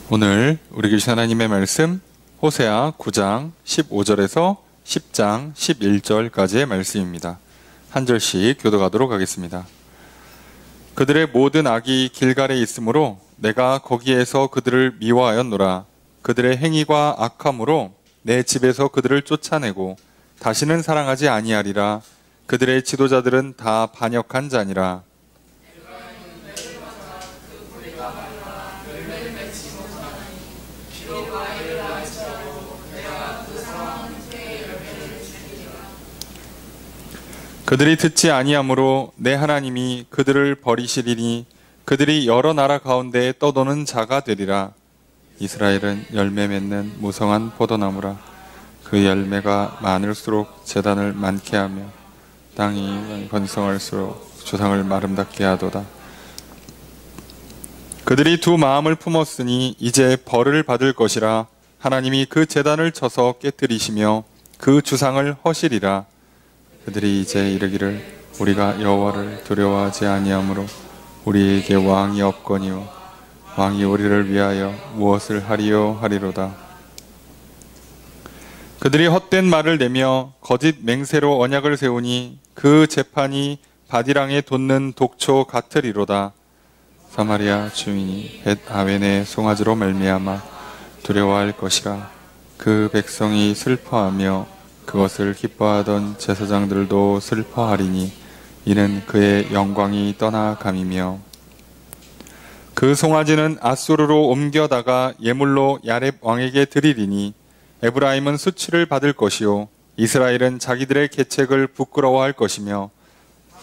오늘 우리 계신 하나님의 말씀 호세아 9장 15절에서 10장 11절까지의 말씀입니다. 한 절씩 교독하도록 하겠습니다. 그들의 모든 악이 길갈에 있으므로 내가 거기에서 그들을 미워하였노라. 그들의 행위가 악함으로 내 집에서 그들을 쫓아내고 다시는 사랑하지 아니하리라. 그들의 지도자들은 다 반역한 자니라. 그들이 듣지 아니하므로 내 하나님이 그들을 버리시리니 그들이 여러 나라 가운데 떠도는 자가 되리라. 이스라엘은 열매 맺는 무성한 포도나무라. 그 열매가 많을수록 재단을 많게 하며 땅이 번성할수록 조상을 아름답게 하도다. 그들이 두 마음을 품었으니 이제 벌을 받을 것이라. 하나님이 그 재단을 쳐서 깨뜨리시며 그 주상을 허시리라. 그들이 이제 이르기를 우리가 여호와를 두려워하지 아니하므로 우리에게 왕이 없거니와 왕이 우리를 위하여 무엇을 하리요 하리로다. 그들이 헛된 말을 내며 거짓 맹세로 언약을 세우니 그 재판이 바디랑에 돋는 독초 같으리로다. 사마리아 주인이 벳 아웬의 송아지로 말미암아 두려워할 것이라. 그 백성이 슬퍼하며 그것을 기뻐하던 제사장들도 슬퍼하리니 이는 그의 영광이 떠나감이며 그 송아지는 앗소르로 옮겨다가 예물로 야렙 왕에게 드리리니 에브라임은 수치를 받을 것이요 이스라엘은 자기들의 계책을 부끄러워할 것이며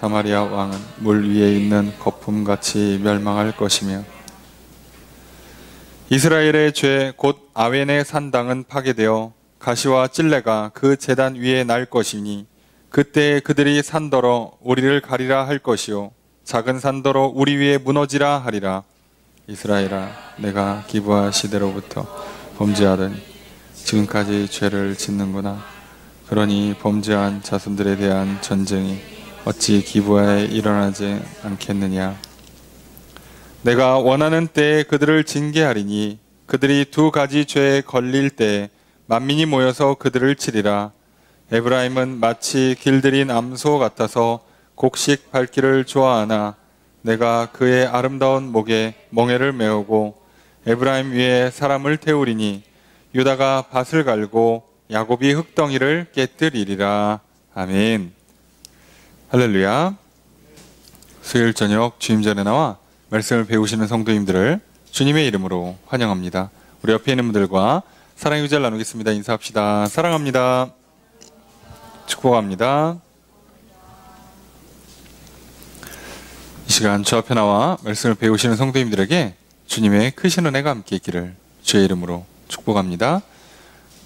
사마리아 왕은 물 위에 있는 거품같이 멸망할 것이며 이스라엘의 죄 곧 아웬의 산당은 파괴되어 가시와 찔레가 그 제단 위에 날 것이니 그때 그들이 산더러 우리를 가리라 할 것이요 작은 산더러 우리 위에 무너지라 하리라. 이스라엘아, 내가 기브아 시대로부터 범죄하더니 지금까지 죄를 짓는구나. 그러니 범죄한 자손들에 대한 전쟁이 어찌 기브아에 일어나지 않겠느냐. 내가 원하는 때에 그들을 징계하리니 그들이 두 가지 죄에 걸릴 때에 만민이 모여서 그들을 치리라. 에브라임은 마치 길들인 암소 같아서 곡식 밟기를 좋아하나 내가 그의 아름다운 목에 멍에를 메우고 에브라임 위에 사람을 태우리니 유다가 밭을 갈고 야곱이 흙덩이를 깨뜨리리라. 아멘. 할렐루야. 수요일 저녁 주임전에 나와 말씀을 배우시는 성도님들을 주님의 이름으로 환영합니다. 우리 옆에 있는 분들과 사랑의 유자를 나누겠습니다. 인사합시다. 사랑합니다. 축복합니다. 이 시간 주 앞에 나와 말씀을 배우시는 성도님들에게 주님의 크신 은혜가 함께 있기를 주의 이름으로 축복합니다.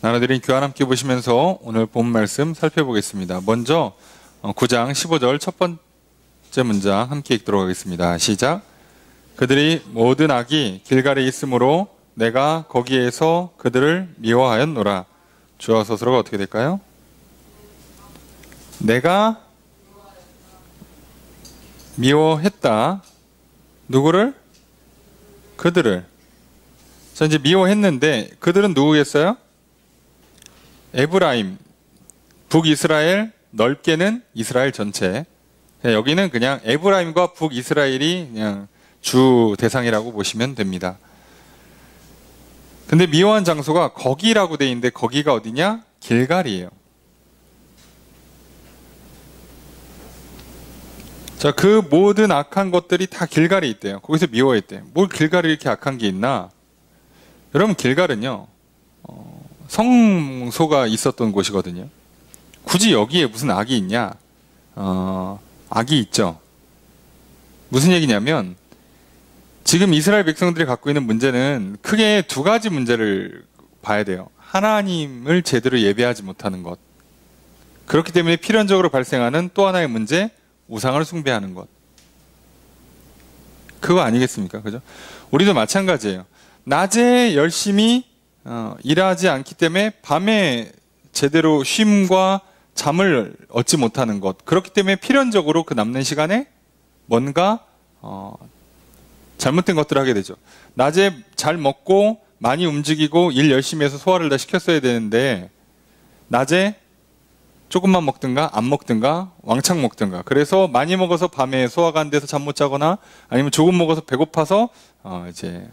나눠드린 교환 함께 보시면서 오늘 본 말씀 살펴보겠습니다. 먼저 9장 15절 첫 번째 문장 함께 읽도록 하겠습니다. 시작. 그들이 모든 악이 길갈에 있으므로 내가 거기에서 그들을 미워하였노라. 주어 서술어가 어떻게 될까요? 내가 미워했다. 누구를? 그들을. 자, 이제 미워했는데 그들은 누구겠어요? 에브라임, 북이스라엘, 넓게는 이스라엘 전체. 여기는 그냥 에브라임과 북이스라엘이 그냥 주 대상이라고 보시면 됩니다. 근데 미워한 장소가 거기라고 돼 있는데 거기가 어디냐? 길갈이에요. 자, 그 모든 악한 것들이 다 길갈에 있대요. 거기서 미워했대요. 뭘 길갈에 이렇게 악한 게 있나? 여러분, 길갈은요 성소가 있었던 곳이거든요. 굳이 여기에 무슨 악이 있냐? 악이 있죠. 무슨 얘기냐면 지금 이스라엘 백성들이 갖고 있는 문제는 크게 두 가지 문제를 봐야 돼요. 하나님을 제대로 예배하지 못하는 것. 그렇기 때문에 필연적으로 발생하는 또 하나의 문제, 우상을 숭배하는 것. 그거 아니겠습니까? 그죠? 우리도 마찬가지예요. 낮에 열심히 일하지 않기 때문에 밤에 제대로 쉼과 잠을 얻지 못하는 것. 그렇기 때문에 필연적으로 그 남는 시간에 뭔가 잘못된 것들을 하게 되죠. 낮에 잘 먹고 많이 움직이고 일 열심히 해서 소화를 다 시켰어야 되는데 낮에 조금만 먹든가 안 먹든가 왕창 먹든가, 그래서 많이 먹어서 밤에 소화가 안 돼서 잠 못 자거나 아니면 조금 먹어서 배고파서 이제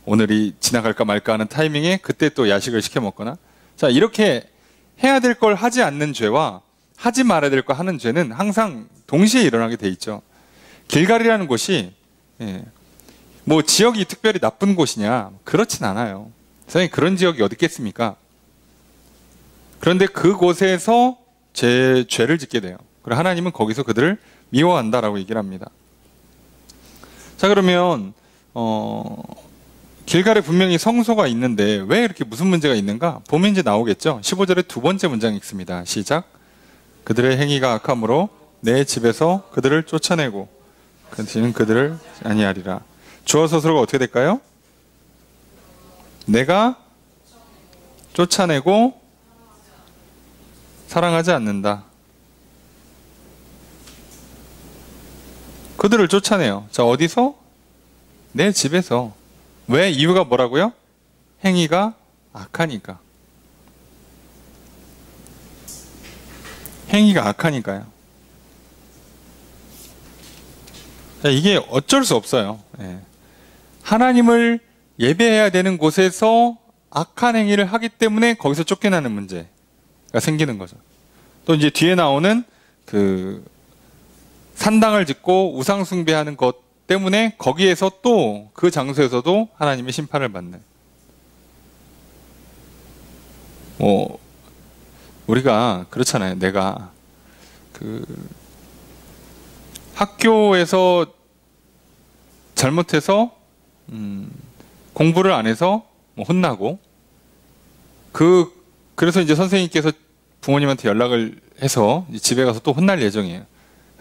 오늘이 지나갈까 말까 하는 타이밍에 그때 또 야식을 시켜 먹거나, 자, 이렇게 해야 될 걸 하지 않는 죄와 하지 말아야 될 걸 하는 죄는 항상 동시에 일어나게 돼 있죠. 길갈이라는 곳이 뭐 지역이 특별히 나쁜 곳이냐, 그렇진 않아요. 세상에 그런 지역이 어디 있겠습니까? 그런데 그곳에서 죄를 짓게 돼요. 그리고 하나님은 거기서 그들을 미워한다라고 얘기를 합니다. 자, 그러면 길갈에 분명히 성소가 있는데 왜 이렇게 무슨 문제가 있는가? 보면 이제 나오겠죠. 15절에 두 번째 문장 읽습니다. 시작. 그들의 행위가 악함으로 내 집에서 그들을 쫓아내고 그는 그들을 아니하리라. 주어 서술어가 어떻게 될까요? 내가 쫓아내고 사랑하지 않는다. 그들을 쫓아내요. 자, 어디서? 내 집에서. 왜? 이유가 뭐라고요? 행위가 악하니까. 행위가 악하니까요. 자, 이게 어쩔 수 없어요. 하나님을 예배해야 되는 곳에서 악한 행위를 하기 때문에 거기서 쫓겨나는 문제가 생기는 거죠. 또 이제 뒤에 나오는 그 산당을 짓고 우상 숭배하는 것 때문에 거기에서 또 그 장소에서도 하나님의 심판을 받는. 우리가 그렇잖아요. 내가 그 학교에서 잘못해서 공부를 안 해서 혼나고, 그래서 이제 선생님께서 부모님한테 연락을 해서 집에 가서 또 혼날 예정이에요.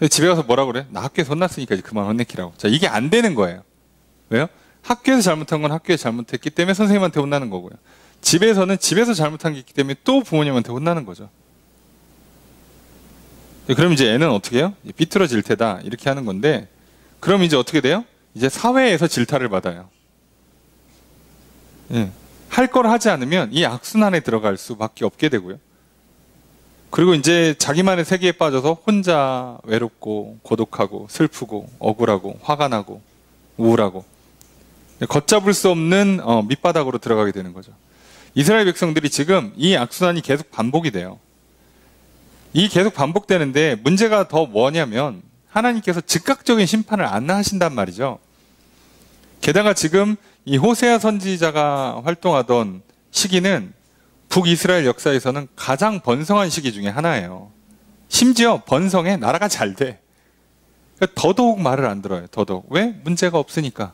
집에 가서 뭐라 그래? 나 학교에서 혼났으니까 이제 그만 혼내키라고. 자, 이게 안 되는 거예요. 왜요? 학교에서 잘못한 건 학교에서 잘못했기 때문에 선생님한테 혼나는 거고요. 집에서는 집에서 잘못한 게 있기 때문에 또 부모님한테 혼나는 거죠. 그럼 이제 애는 어떻게 해요? 삐뚤어질 테다 이렇게 하는 건데, 그럼 이제 어떻게 돼요? 이제 사회에서 질타를 받아요. 할 걸 하지 않으면 이 악순환에 들어갈 수밖에 없게 되고요. 그리고 이제 자기만의 세계에 빠져서 혼자 외롭고 고독하고 슬프고 억울하고 화가 나고 우울하고 걷잡을 수 없는 밑바닥으로 들어가게 되는 거죠. 이스라엘 백성들이 지금 이 악순환이 계속 반복이 돼요. 이 계속 반복되는데 문제가 더 뭐냐면 하나님께서 즉각적인 심판을 안 하신단 말이죠. 게다가 지금 이 호세아 선지자가 활동하던 시기는 북이스라엘 역사에서는 가장 번성한 시기 중에 하나예요. 심지어 번성해 나라가 잘 돼. 그러니까 더더욱 말을 안 들어요. 더더욱. 왜? 문제가 없으니까.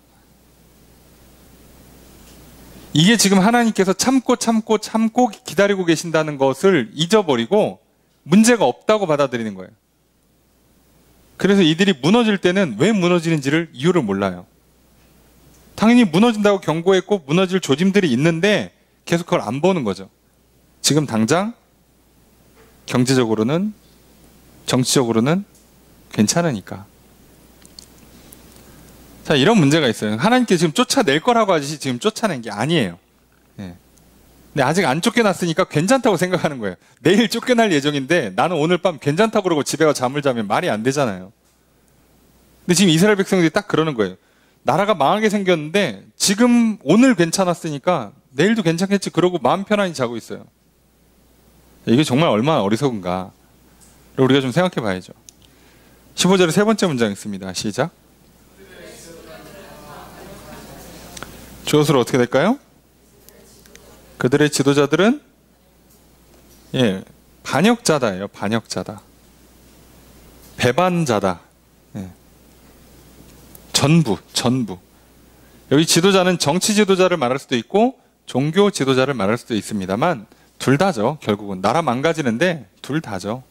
이게 지금 하나님께서 참고 기다리고 계신다는 것을 잊어버리고 문제가 없다고 받아들이는 거예요. 그래서 이들이 무너질 때는 왜 무너지는지를 이유를 몰라요. 당연히 무너진다고 경고했고 무너질 조짐들이 있는데 계속 그걸 안 보는 거죠. 지금 당장 경제적으로는 정치적으로는 괜찮으니까. 자, 이런 문제가 있어요. 하나님께 지금 쫓아낼 거라고 하지 지금 쫓아낸 게 아니에요. 근데 아직 안 쫓겨났으니까 괜찮다고 생각하는 거예요. 내일 쫓겨날 예정인데 나는 오늘 밤 괜찮다고 그러고 집에 가서 잠을 자면 말이 안 되잖아요. 근데 지금 이스라엘 백성들이 딱 그러는 거예요. 나라가 망하게 생겼는데 지금 오늘 괜찮았으니까 내일도 괜찮겠지 그러고 마음 편안히 자고 있어요. 이게 정말 얼마나 어리석은가. 우리가 좀 생각해 봐야죠. 15절의 세 번째 문장 있습니다. 시작. 주어수로 어떻게 될까요? 그들의 지도자들은 반역자다예요. 반역자다. 배반자다. 전부. 여기 지도자는 정치 지도자를 말할 수도 있고 종교 지도자를 말할 수도 있습니다만 둘 다죠. 결국은 나라 망가지는데 둘 다죠.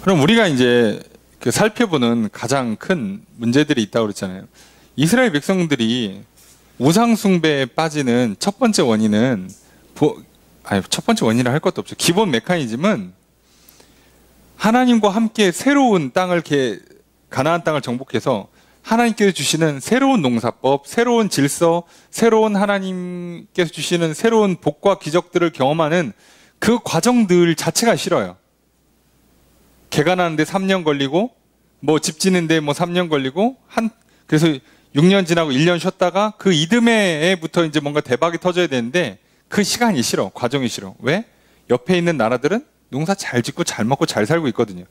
그럼 우리가 이제 살펴보는 가장 큰 문제들이 있다고 그랬잖아요. 이스라엘 백성들이 우상 숭배에 빠지는 첫 번째 원인은 첫 번째 원인이라 할 것도 없죠. 기본 메커니즘은 하나님과 함께 새로운 땅을 이렇게 가나안 땅을 정복해서 하나님께서 주시는 새로운 농사법, 새로운 질서, 새로운 하나님께서 주시는 새로운 복과 기적들을 경험하는 그 과정들 자체가 싫어요. 개가 나는데 3년 걸리고, 뭐 집 짓는데 뭐 3년 걸리고, 그래서 6년 지나고 1년 쉬었다가 그 이듬해부터 이제 뭔가 대박이 터져야 되는데 그 시간이 싫어. 과정이 싫어. 왜? 옆에 있는 나라들은 농사 잘 짓고 잘 먹고 잘 살고 있거든요.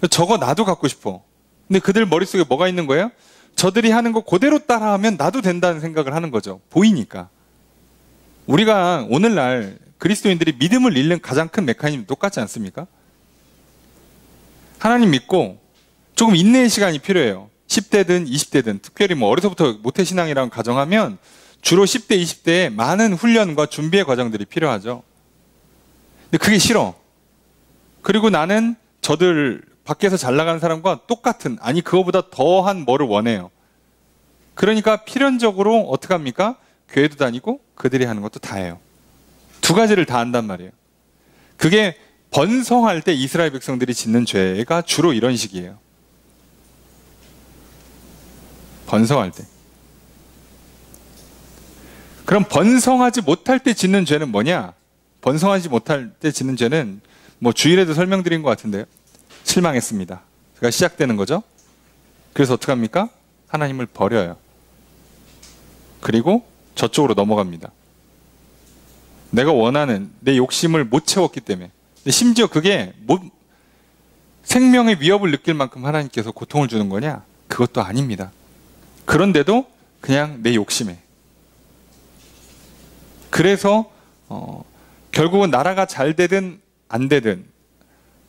저거 나도 갖고 싶어. 근데 그들 머릿속에 뭐가 있는 거예요? 저들이 하는 거 그대로 따라하면 나도 된다는 생각을 하는 거죠. 보이니까. 우리가 오늘날 그리스도인들이 믿음을 잃는 가장 큰 메커니즘 똑같지 않습니까? 하나님 믿고 조금 인내의 시간이 필요해요. 10대든 20대든 특별히 뭐 어려서부터 모태신앙이라고 가정하면 주로 10대, 20대에 많은 훈련과 준비의 과정들이 필요하죠. 근데 그게 싫어. 그리고 나는 저들 밖에서 잘 나가는 사람과 똑같은, 아니 그거보다 더한 뭐를 원해요. 그러니까 필연적으로 어떻게 합니까? 교회도 다니고 그들이 하는 것도 다 해요. 두 가지를 다 한단 말이에요. 그게 번성할 때 이스라엘 백성들이 짓는 죄가 주로 이런 식이에요. 번성할 때. 그럼 번성하지 못할 때 짓는 죄는 뭐냐? 번성하지 못할 때 짓는 죄는 뭐 주일에도 설명드린 것 같은데요. 실망했습니다. 그가 시작되는 거죠. 그래서 어떻게 합니까? 하나님을 버려요. 그리고 저쪽으로 넘어갑니다. 내가 원하는 내 욕심을 못 채웠기 때문에. 근데 심지어 그게 생명의 위협을 느낄 만큼 하나님께서 고통을 주는 거냐? 그것도 아닙니다. 그런데도 그냥 내 욕심에. 그래서 결국은 나라가 잘 되든 안 되든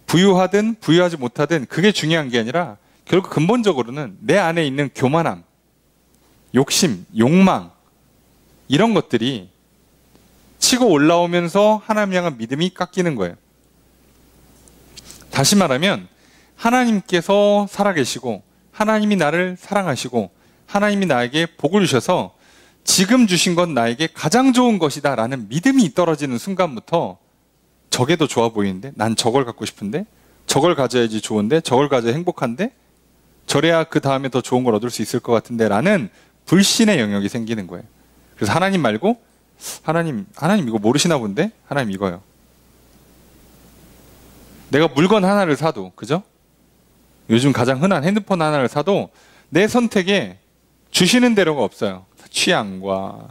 부유하든 부유하지 못하든 그게 중요한 게 아니라 결국 근본적으로는 내 안에 있는 교만함, 욕심, 욕망 이런 것들이 치고 올라오면서 하나님 향한 믿음이 깎이는 거예요. 다시 말하면 하나님께서 살아계시고 하나님이 나를 사랑하시고 하나님이 나에게 복을 주셔서 지금 주신 건 나에게 가장 좋은 것이다 라는 믿음이 떨어지는 순간부터 저게 더 좋아 보이는데 난 저걸 갖고 싶은데 저걸 가져야지 좋은데 저걸 가져야 행복한데 저래야 그 다음에 더 좋은 걸 얻을 수 있을 것 같은데 라는 불신의 영역이 생기는 거예요. 그래서 하나님 말고 하나님 이거 모르시나 본데? 하나님 이거요. 내가 물건 하나를 사도 그죠? 요즘 가장 흔한 핸드폰 하나를 사도 내 선택에 주시는 대로가 없어요. 취향과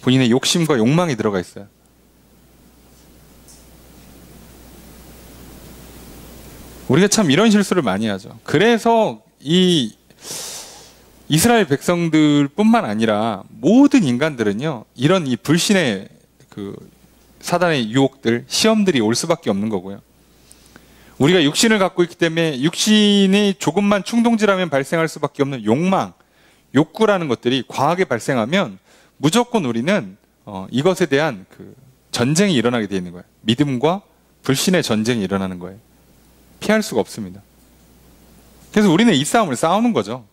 본인의 욕심과 욕망이 들어가 있어요. 우리가 참 이런 실수를 많이 하죠. 그래서 이 이스라엘 백성들 뿐만 아니라 모든 인간들은요, 이런 이 불신의 그 사단의 유혹들, 시험들이 올 수밖에 없는 거고요. 우리가 육신을 갖고 있기 때문에 육신이 조금만 충동질하면 발생할 수밖에 없는 욕망, 욕구라는 것들이 과하게 발생하면 무조건 우리는 이것에 대한 그 전쟁이 일어나게 되어 있는 거예요. 믿음과 불신의 전쟁이 일어나는 거예요. 피할 수가 없습니다. 그래서 우리는 이 싸움을 싸우는 거죠.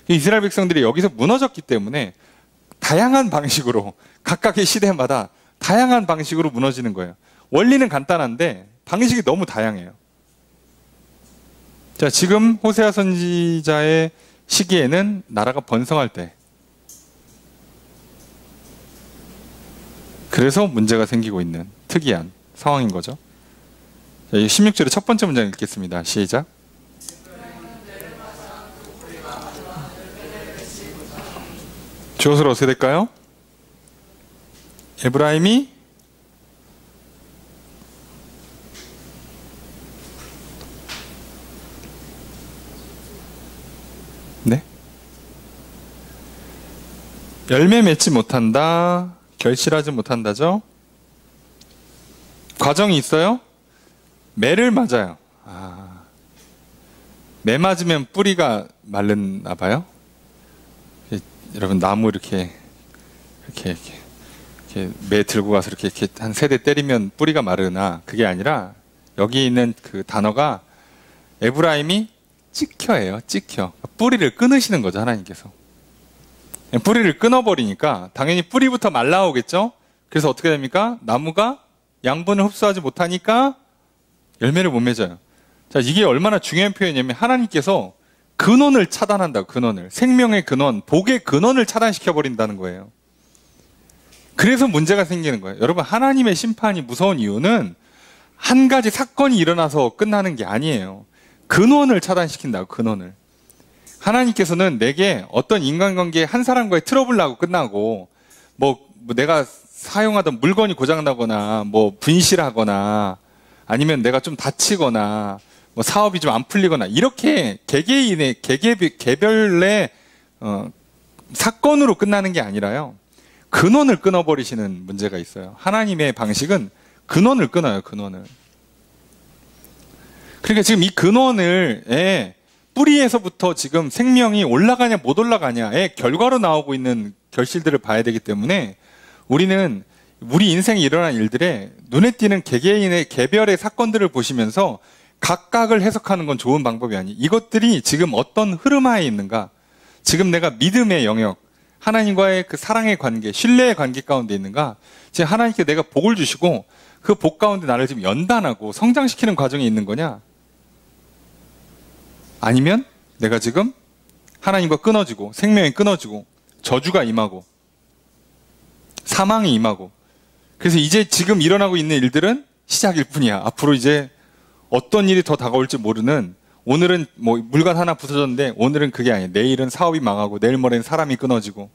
이스라엘 백성들이 여기서 무너졌기 때문에 다양한 방식으로 각각의 시대마다 다양한 방식으로 무너지는 거예요. 원리는 간단한데 방식이 너무 다양해요. 자, 지금 호세아 선지자의 시기에는 나라가 번성할 때, 그래서 문제가 생기고 있는 특이한 상황인 거죠. 자, 16절의 첫 번째 문장 읽겠습니다. 시작. 주어를 어떻게 될까요? 에브라임이 네? 열매 맺지 못한다, 결실하지 못한다죠? 과정이 있어요? 매를 맞아요. 매 맞으면 뿌리가 마르나 봐요? 여러분, 나무 이렇게 매 들고 가서 이렇게 한 세 대 때리면 뿌리가 마르나, 그게 아니라 여기 있는 그 단어가 에브라임이 찍혀예요. 찍혀. 뿌리를 끊으시는 거죠, 하나님께서. 뿌리를 끊어버리니까 당연히 뿌리부터 말라오겠죠. 그래서 어떻게 됩니까? 나무가 양분을 흡수하지 못하니까 열매를 못 맺어요. 자, 이게 얼마나 중요한 표현이냐면 하나님께서 근원을 차단한다고, 근원을. 생명의 근원, 복의 근원을 차단시켜버린다는 거예요. 그래서 문제가 생기는 거예요. 여러분, 하나님의 심판이 무서운 이유는 한 가지 사건이 일어나서 끝나는 게 아니에요. 근원을 차단시킨다고, 근원을. 하나님께서는 내게 어떤 인간관계에 한 사람과의 트러블 나고 끝나고, 뭐 내가 사용하던 물건이 고장나거나, 뭐 분실하거나, 아니면 내가 좀 다치거나, 뭐 사업이 좀 안 풀리거나, 이렇게 개별의 사건으로 끝나는 게 아니라요. 근원을 끊어버리시는 문제가 있어요. 하나님의 방식은 근원을 끊어요, 근원을. 그러니까 지금 이 근원을, 뿌리에서부터 지금 생명이 올라가냐 못 올라가냐의 결과로 나오고 있는 결실들을 봐야 되기 때문에 우리는 우리 인생에 일어난 일들에 눈에 띄는 개개인의 개별의 사건들을 보시면서 각각을 해석하는 건 좋은 방법이 아니. 이것들이 지금 어떤 흐름하에 있는가? 지금 내가 믿음의 영역, 하나님과의 그 사랑의 관계, 신뢰의 관계 가운데 있는가? 지금 하나님께 내가 복을 주시고 그 복 가운데 나를 지금 연단하고 성장시키는 과정에 있는 거냐? 아니면 내가 지금 하나님과 끊어지고 생명이 끊어지고 저주가 임하고 사망이 임하고, 그래서 이제 지금 일어나고 있는 일들은 시작일 뿐이야. 앞으로 이제 어떤 일이 더 다가올지 모르는, 오늘은 뭐 물건 하나 부서졌는데 오늘은 그게 아니에요. 내일은 사업이 망하고 내일 모레는 사람이 끊어지고,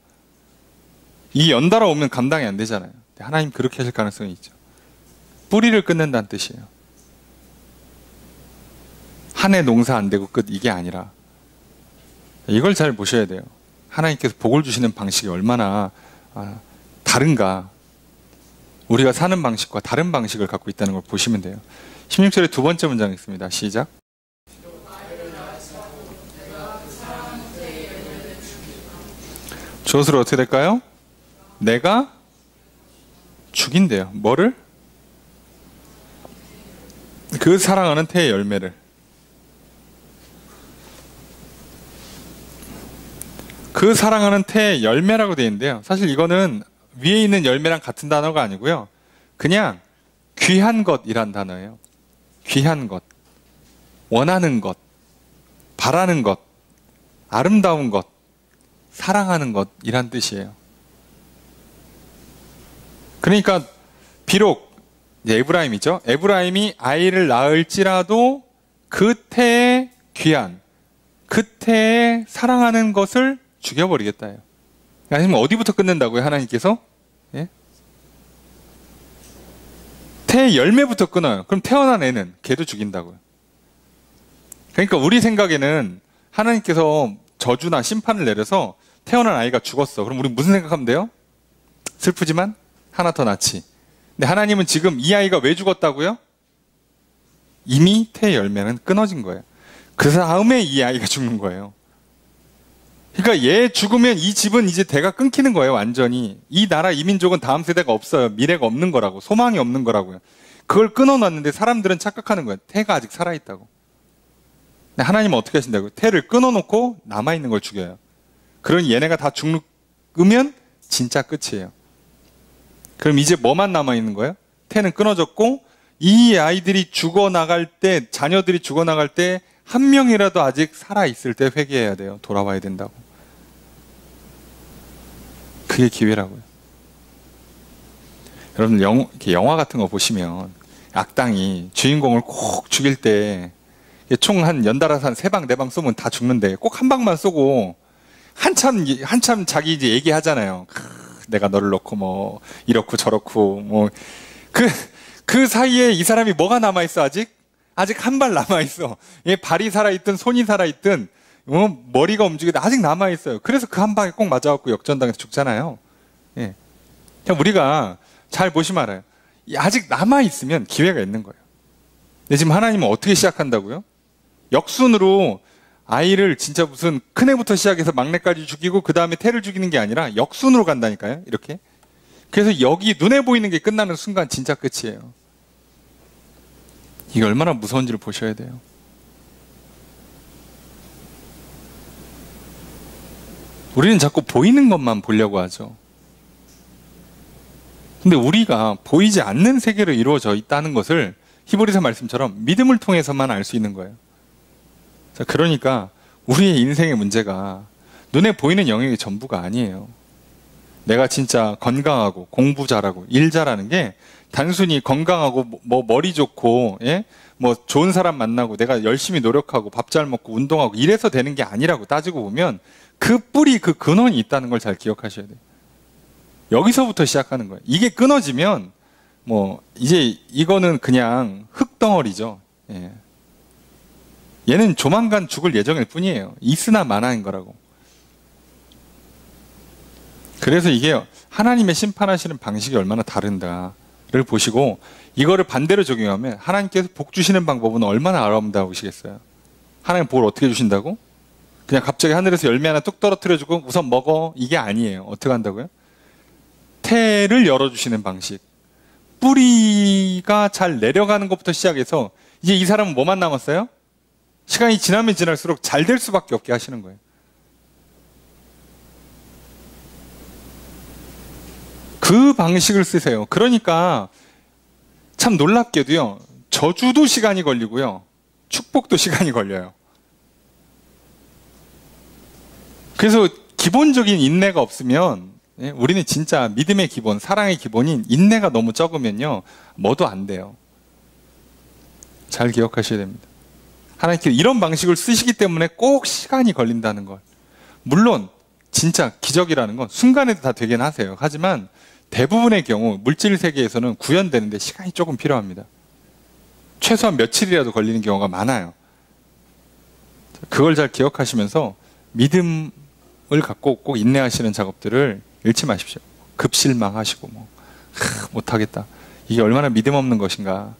이 연달아 오면 감당이 안 되잖아요. 하나님 그렇게 하실 가능성이 있죠. 뿌리를 끊는다는 뜻이에요. 한 해 농사 안 되고 끝, 이게 아니라 이걸 잘 보셔야 돼요. 하나님께서 복을 주시는 방식이 얼마나 다른가, 우리가 사는 방식과 다른 방식을 갖고 있다는 걸 보시면 돼요. 16절의 두 번째 문장 있습니다. 시작. 저것으로 어떻게 될까요? 내가 죽인대요. 뭐를? 그 사랑하는 태의 열매를. 그 사랑하는 태의 열매라고 되어 있는데요. 사실 이거는 위에 있는 열매랑 같은 단어가 아니고요. 그냥 귀한 것이란 단어예요. 귀한 것, 원하는 것, 바라는 것, 아름다운 것, 사랑하는 것이란 뜻이에요. 그러니까 비록 에브라임이죠. 에브라임이 아이를 낳을지라도 그 태의 귀한, 그 태의 사랑하는 것을 죽여버리겠다요. 아니면 어디부터 끊는다고요, 하나님께서? 예? 태의 열매부터 끊어요. 그럼 태어난 애는 걔도 죽인다고요. 그러니까 우리 생각에는 하나님께서 저주나 심판을 내려서 태어난 아이가 죽었어. 그럼 우리 무슨 생각하면 돼요? 슬프지만 하나 더 낳지. 근데 하나님은 지금 이 아이가 왜 죽었다고요? 이미 태의 열매는 끊어진 거예요. 그 다음에 이 아이가 죽는 거예요. 그러니까 얘 죽으면 이 집은 이제 대가 끊기는 거예요, 완전히. 이 나라, 이 민족은 다음 세대가 없어요. 미래가 없는 거라고. 소망이 없는 거라고요. 그걸 끊어놨는데 사람들은 착각하는 거예요. 태가 아직 살아있다고. 근데 하나님은 어떻게 하신다고요? 태를 끊어놓고 남아있는 걸 죽여요. 그러니 얘네가 다 죽으면 진짜 끝이에요. 그럼 이제 뭐만 남아있는 거예요? 태는 끊어졌고, 이 아이들이 죽어나갈 때, 자녀들이 죽어나갈 때 한 명이라도 아직 살아있을 때 회개해야 돼요. 돌아와야 된다고. 그게 기회라고요. 여러분, 영화 같은 거 보시면 악당이 주인공을 꼭 죽일 때 총 한 연달아서 한 3방, 4방 쏘면 다 죽는데 꼭 한 방만 쏘고 한참 자기 이제 얘기하잖아요. 내가 너를 놓고 뭐 이렇고 저렇고 뭐 그 사이에 이 사람이 뭐가 남아있어? 아직 한 발 남아있어. 얘 발이 살아있든 손이 살아있든 머리가 움직이든 아직 남아있어요. 그래서 그 한 방에 꼭 맞아갖고 역전당해서 죽잖아요. 예. 그냥 우리가 잘 보시면 알아요. 아직 남아있으면 기회가 있는 거예요. 근데 지금 하나님은 어떻게 시작한다고요? 역순으로 아이를 진짜 무슨 큰애부터 시작해서 막내까지 죽이고 그 다음에 태를 죽이는 게 아니라 역순으로 간다니까요. 이렇게. 그래서 여기 눈에 보이는 게 끝나는 순간 진짜 끝이에요. 이게 얼마나 무서운지를 보셔야 돼요. 우리는 자꾸 보이는 것만 보려고 하죠. 근데 우리가 보이지 않는 세계로 이루어져 있다는 것을 히브리서 말씀처럼 믿음을 통해서만 알 수 있는 거예요. 자, 그러니까 우리의 인생의 문제가 눈에 보이는 영역이 전부가 아니에요. 내가 진짜 건강하고 공부 잘하고 일 잘하는 게 단순히 건강하고 뭐 머리 좋고, 예? 뭐 좋은 사람 만나고 내가 열심히 노력하고 밥 잘 먹고 운동하고 이래서 되는 게 아니라고 따지고 보면 그 뿌리, 그 근원이 있다는 걸 잘 기억하셔야 돼요. 여기서부터 시작하는 거예요. 이게 끊어지면 뭐 이제 이거는 그냥 흙덩어리죠. 예. 얘는 조만간 죽을 예정일 뿐이에요. 있으나 마나인 거라고. 그래서 이게 하나님의 심판하시는 방식이 얼마나 다른가를 보시고 이거를 반대로 적용하면 하나님께서 복 주시는 방법은 얼마나 아름다우시겠어요. 하나님 복을 어떻게 주신다고? 그냥 갑자기 하늘에서 열매 하나 뚝 떨어뜨려주고 우선 먹어. 이게 아니에요. 어떻게 한다고요? 태를 열어주시는 방식. 뿌리가 잘 내려가는 것부터 시작해서 이제 이 사람은 뭐만 남았어요? 시간이 지나면 지날수록 잘 될 수밖에 없게 하시는 거예요. 그 방식을 쓰세요. 그러니까 참 놀랍게도요. 저주도 시간이 걸리고요. 축복도 시간이 걸려요. 그래서 기본적인 인내가 없으면 우리는 진짜 믿음의 기본, 사랑의 기본인 인내가 너무 적으면요. 뭐도 안 돼요. 잘 기억하셔야 됩니다. 하나님께서 이런 방식을 쓰시기 때문에 꼭 시간이 걸린다는 걸. 물론 진짜 기적이라는 건 순간에도 다 되긴 하세요. 하지만 대부분의 경우 물질 세계에서는 구현되는데 시간이 조금 필요합니다. 최소한 며칠이라도 걸리는 경우가 많아요. 그걸 잘 기억하시면서 믿음을 갖고 꼭 인내하시는 작업들을 잃지 마십시오. 급실망하시고 못하겠다. 이게 얼마나 믿음 없는 것인가.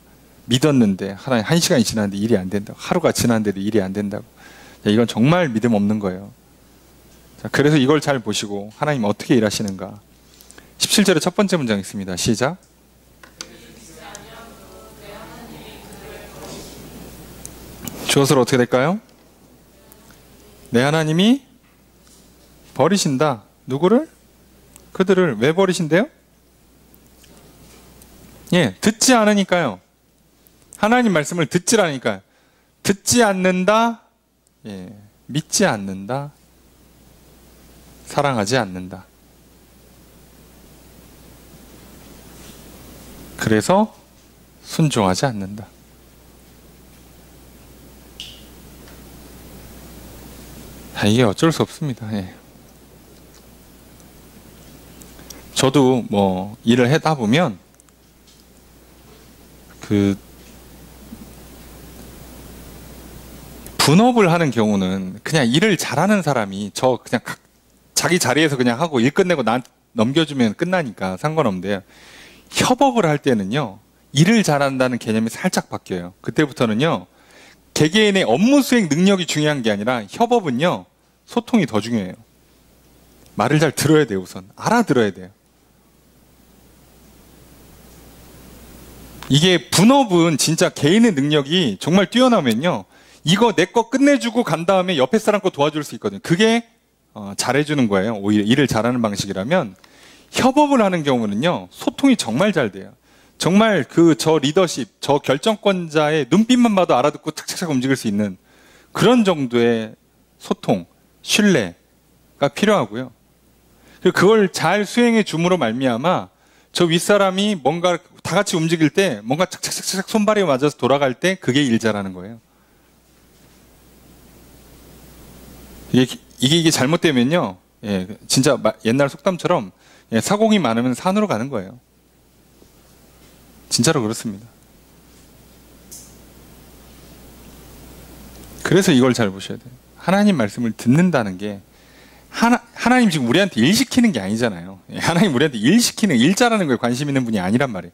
믿었는데 하나님 1시간이 지났는데 일이 안 된다고. 하루가 지났는데도 일이 안 된다고. 이건 정말 믿음 없는 거예요. 자, 그래서 이걸 잘 보시고 하나님 어떻게 일하시는가. 17절의 첫 번째 문장 있습니다. 시작. 주어서로 어떻게 될까요? 내 하나님이 버리신다. 누구를? 그들을. 왜 버리신대요? 예, 듣지 않으니까요. 하나님 말씀을 듣지 않으니까요. 듣지 않는다. 예, 믿지 않는다. 사랑하지 않는다. 그래서 순종하지 않는다. 이게 어쩔 수 없습니다. 예. 저도 뭐 일을 하다 보면 분업을 하는 경우는 그냥 일을 잘하는 사람이 그냥 자기 자리에서 그냥 하고 일 끝내고 나한테 넘겨주면 끝나니까 상관없는데요. 협업을 할 때는요, 일을 잘한다는 개념이 살짝 바뀌어요. 그때부터는요, 개개인의 업무 수행 능력이 중요한 게 아니라 협업은요, 소통이 더 중요해요. 말을 잘 들어야 돼요, 우선. 알아들어야 돼요. 이게 분업은 진짜 개인의 능력이 정말 뛰어나면요, 이거 내 거 끝내주고 간 다음에 옆에 사람 거 도와줄 수 있거든요. 그게 잘해주는 거예요. 오히려 일을 잘하는 방식이라면. 협업을 하는 경우는요, 소통이 정말 잘 돼요. 정말 저 리더십, 저 결정권자의 눈빛만 봐도 알아듣고 착착착 움직일 수 있는 그런 정도의 소통, 신뢰가 필요하고요. 그걸 잘 수행해 줌으로 말미암아 저 윗사람이 뭔가 다 같이 움직일 때 뭔가 착착착착 손발이 맞아서 돌아갈 때 그게 일 잘하는 거예요. 이게 잘못되면요, 예, 진짜 옛날 속담처럼 예, 사공이 많으면 산으로 가는 거예요. 진짜로 그렇습니다. 그래서 이걸 잘 보셔야 돼요. 하나님 말씀을 듣는다는 게 하나님 지금 우리한테 일 시키는 게 아니잖아요. 예, 하나님 우리한테 일 시키는, 일 잘하는 거에 관심 있는 분이 아니란 말이에요.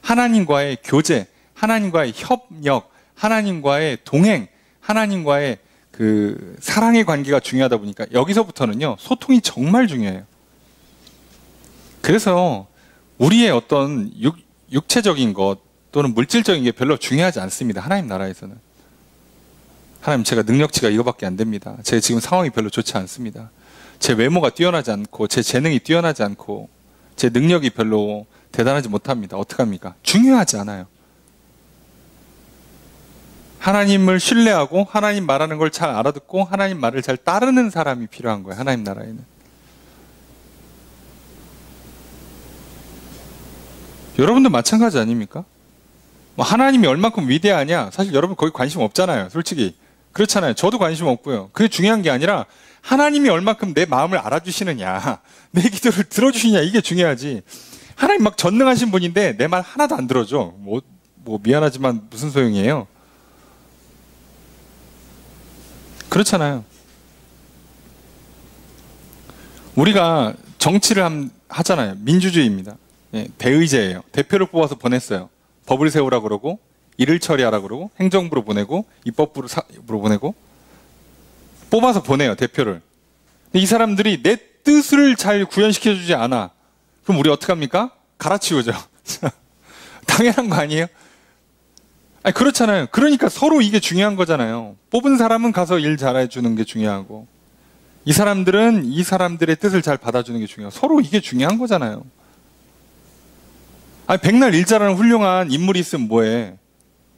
하나님과의 교제, 하나님과의 협력, 하나님과의 동행, 하나님과의 사랑의 관계가 중요하다 보니까 여기서부터는요, 소통이 정말 중요해요. 그래서 우리의 어떤 육체적인 것 또는 물질적인 게 별로 중요하지 않습니다. 하나님 나라에서는. 하나님, 제가 능력치가 이거밖에 안 됩니다. 제 지금 상황이 별로 좋지 않습니다. 제 외모가 뛰어나지 않고 제 재능이 뛰어나지 않고 제 능력이 별로 대단하지 못합니다. 어떡합니까? 중요하지 않아요. 하나님을 신뢰하고 하나님 말하는 걸 잘 알아듣고 하나님 말을 잘 따르는 사람이 필요한 거예요. 하나님 나라에는. 여러분도 마찬가지 아닙니까? 뭐 하나님이 얼만큼 위대하냐? 사실 여러분 거기 관심 없잖아요. 솔직히. 그렇잖아요. 저도 관심 없고요. 그게 중요한 게 아니라 하나님이 얼만큼 내 마음을 알아주시느냐, 내 기도를 들어주시냐, 이게 중요하지. 하나님 막 전능하신 분인데 내 말 하나도 안 들어줘. 뭐 미안하지만 무슨 소용이에요? 그렇잖아요. 우리가 정치를 하잖아요. 민주주의입니다. 예, 대의제예요. 대표를 뽑아서 보냈어요. 법을 세우라 그러고 일을 처리하라 그러고 행정부로 보내고 입법부로 보내고 뽑아서 보내요. 대표를. 근데 이 사람들이 내 뜻을 잘 구현시켜주지 않아. 그럼 우리 어떻게 합니까? 갈아치우죠. 당연한 거 아니에요? 아니, 그렇잖아요. 그러니까 서로 이게 중요한 거잖아요. 뽑은 사람은 가서 일 잘해주는 게 중요하고 이 사람들은 이 사람들의 뜻을 잘 받아주는 게 중요하고 서로 이게 중요한 거잖아요. 아니, 백날 일 잘하는 훌륭한 인물이 있으면 뭐해?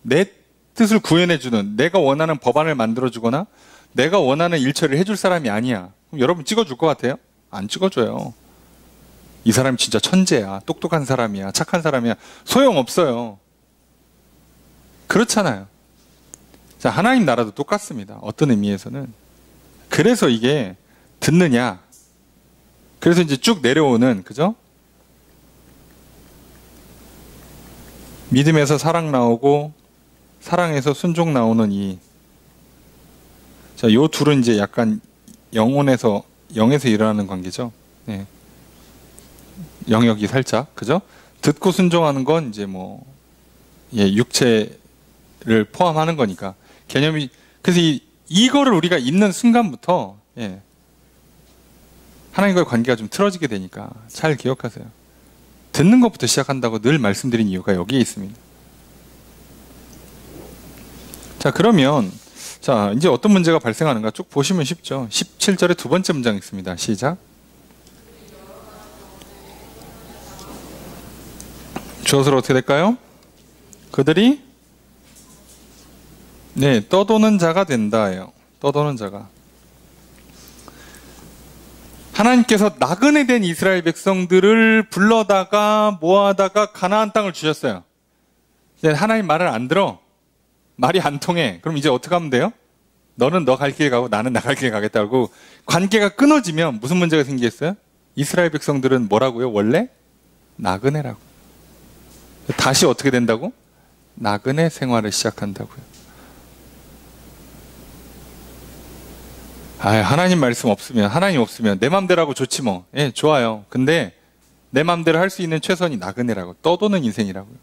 내 뜻을 구현해주는, 내가 원하는 법안을 만들어주거나 내가 원하는 일처리를 해줄 사람이 아니야. 그럼 여러분 찍어줄 것 같아요? 안 찍어줘요. 이 사람이 진짜 천재야, 똑똑한 사람이야, 착한 사람이야. 소용없어요. 그렇잖아요. 자, 하나님 나라도 똑같습니다. 어떤 의미에서는. 그래서 이게 듣느냐. 그래서 이제 쭉 내려오는, 그죠? 믿음에서 사랑 나오고 사랑에서 순종 나오는 자, 요 둘은 이제 약간 영에서 일어나는 관계죠. 네. 영역이 살짝, 그죠? 듣고 순종하는 건 이제 육체를 포함하는 거니까. 개념이, 그래서 이거를 우리가 읽는 순간부터, 예, 하나님과의 관계가 좀 틀어지게 되니까 잘 기억하세요. 듣는 것부터 시작한다고 늘 말씀드린 이유가 여기에 있습니다. 자, 그러면, 자, 이제 어떤 문제가 발생하는가 쭉 보시면 쉽죠. 17절에 두 번째 문장 있습니다. 시작. 주어서로 어떻게 될까요? 그들이 떠도는 자가 된다예요. 떠도는 자가. 하나님께서 나그네 된 이스라엘 백성들을 불러다가 모아다가 가나안 땅을 주셨어요. 이제 하나님 말을 안 들어. 말이 안 통해. 그럼 이제 어떻게 하면 돼요? 너는 너 갈 길 가고 나는 나 갈 길 가겠다고 관계가 끊어지면 무슨 문제가 생기겠어요? 이스라엘 백성들은 뭐라고요? 원래 나그네라고. 다시 어떻게 된다고? 나그네 생활을 시작한다고요. 하나님 말씀 없으면, 하나님 없으면 내 맘대로 하고 좋지 뭐. 예, 좋아요. 근데 내 맘대로 할 수 있는 최선이 나그네라고. 떠도는 인생이라고요.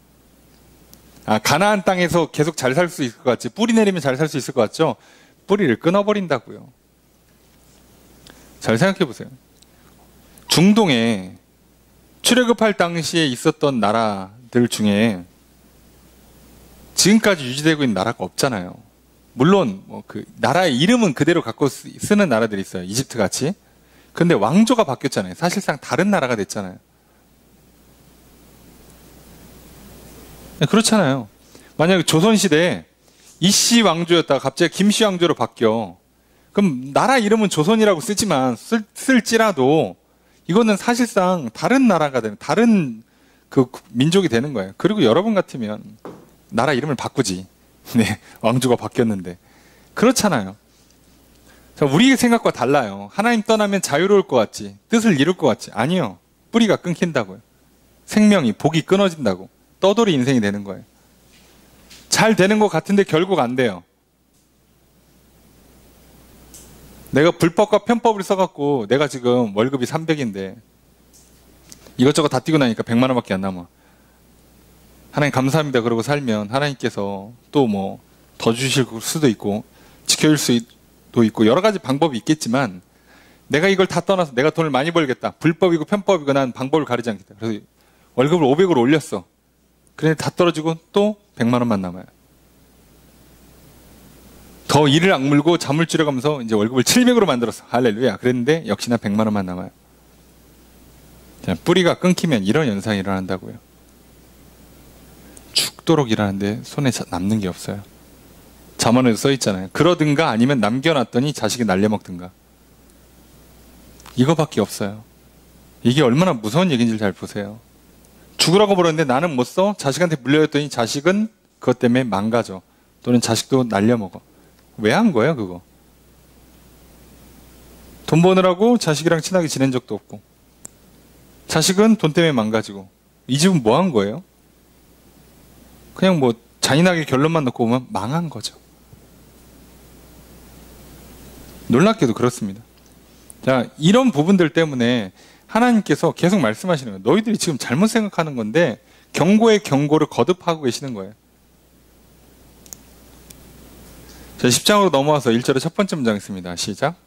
가나안 땅에서 계속 잘 살 수 있을 것 같지. 뿌리 내리면 잘 살 수 있을 것 같죠? 뿌리를 끊어버린다고요. 잘 생각해 보세요. 중동에 출애굽할 당시에 있었던 나라들 중에 지금까지 유지되고 있는 나라가 없잖아요. 물론 그 나라의 이름은 그대로 갖고 쓰는 나라들이 있어요. 이집트 같이. 근데 왕조가 바뀌었잖아요. 사실상 다른 나라가 됐잖아요. 그렇잖아요. 만약에 조선시대에 이씨 왕조였다가 갑자기 김씨 왕조로 바뀌어. 그럼 나라 이름은 조선이라고 쓰지만 쓸지라도 이거는 사실상 다른 나라가 되는, 다른 그 민족이 되는 거예요. 그리고 여러분 같으면 나라 이름을 바꾸지. 네, 왕조가 바뀌었는데. 그렇잖아요. 자, 우리의 생각과 달라요. 하나님 떠나면 자유로울 것 같지. 뜻을 이룰 것 같지. 아니요. 뿌리가 끊긴다고요. 생명이, 복이 끊어진다고. 떠돌이 인생이 되는 거예요. 잘 되는 것 같은데 결국 안 돼요. 내가 불법과 편법을 써갖고 내가 지금 월급이 300인데 이것저것 다 띄고 나니까 100만 원밖에 안 남아. 하나님 감사합니다 그러고 살면 하나님께서 또 더 주실 수도 있고 지켜줄 수도 있고 여러 가지 방법이 있겠지만 내가 이걸 다 떠나서 내가 돈을 많이 벌겠다. 불법이고 편법이고 난 방법을 가리지 않겠다. 그래서 월급을 500으로 올렸어. 그런데 다 떨어지고 또 100만 원만 남아요. 더 이를 악물고 잠을 줄여가면서 이제 월급을 700으로 만들었어. 할렐루야. 그랬는데 역시나 100만 원만 남아요. 뿌리가 끊기면 이런 현상이 일어난다고요. 죽도록 일하는데 손에 남는 게 없어요. 잠언에도 써 있잖아요. 그러든가 아니면 남겨놨더니 자식이 날려먹든가. 이거밖에 없어요. 이게 얼마나 무서운 얘기인지 잘 보세요. 죽으라고 물었는데 나는 못 써? 자식한테 물려줬더니 자식은 그것 때문에 망가져. 또는 자식도 날려먹어. 왜 한 거예요, 그거? 돈 버느라고 자식이랑 친하게 지낸 적도 없고. 자식은 돈 때문에 망가지고. 이 집은 뭐 한 거예요? 그냥 뭐 잔인하게 결론만 넣고 보면 망한 거죠. 놀랍게도 그렇습니다. 자, 이런 부분들 때문에 하나님께서 계속 말씀하시는 거예요. 너희들이 지금 잘못 생각하는 건데 경고의 경고를 거듭하고 계시는 거예요. 자, 10장으로 넘어와서 1절의 첫 번째 문장 있습니다. 시작.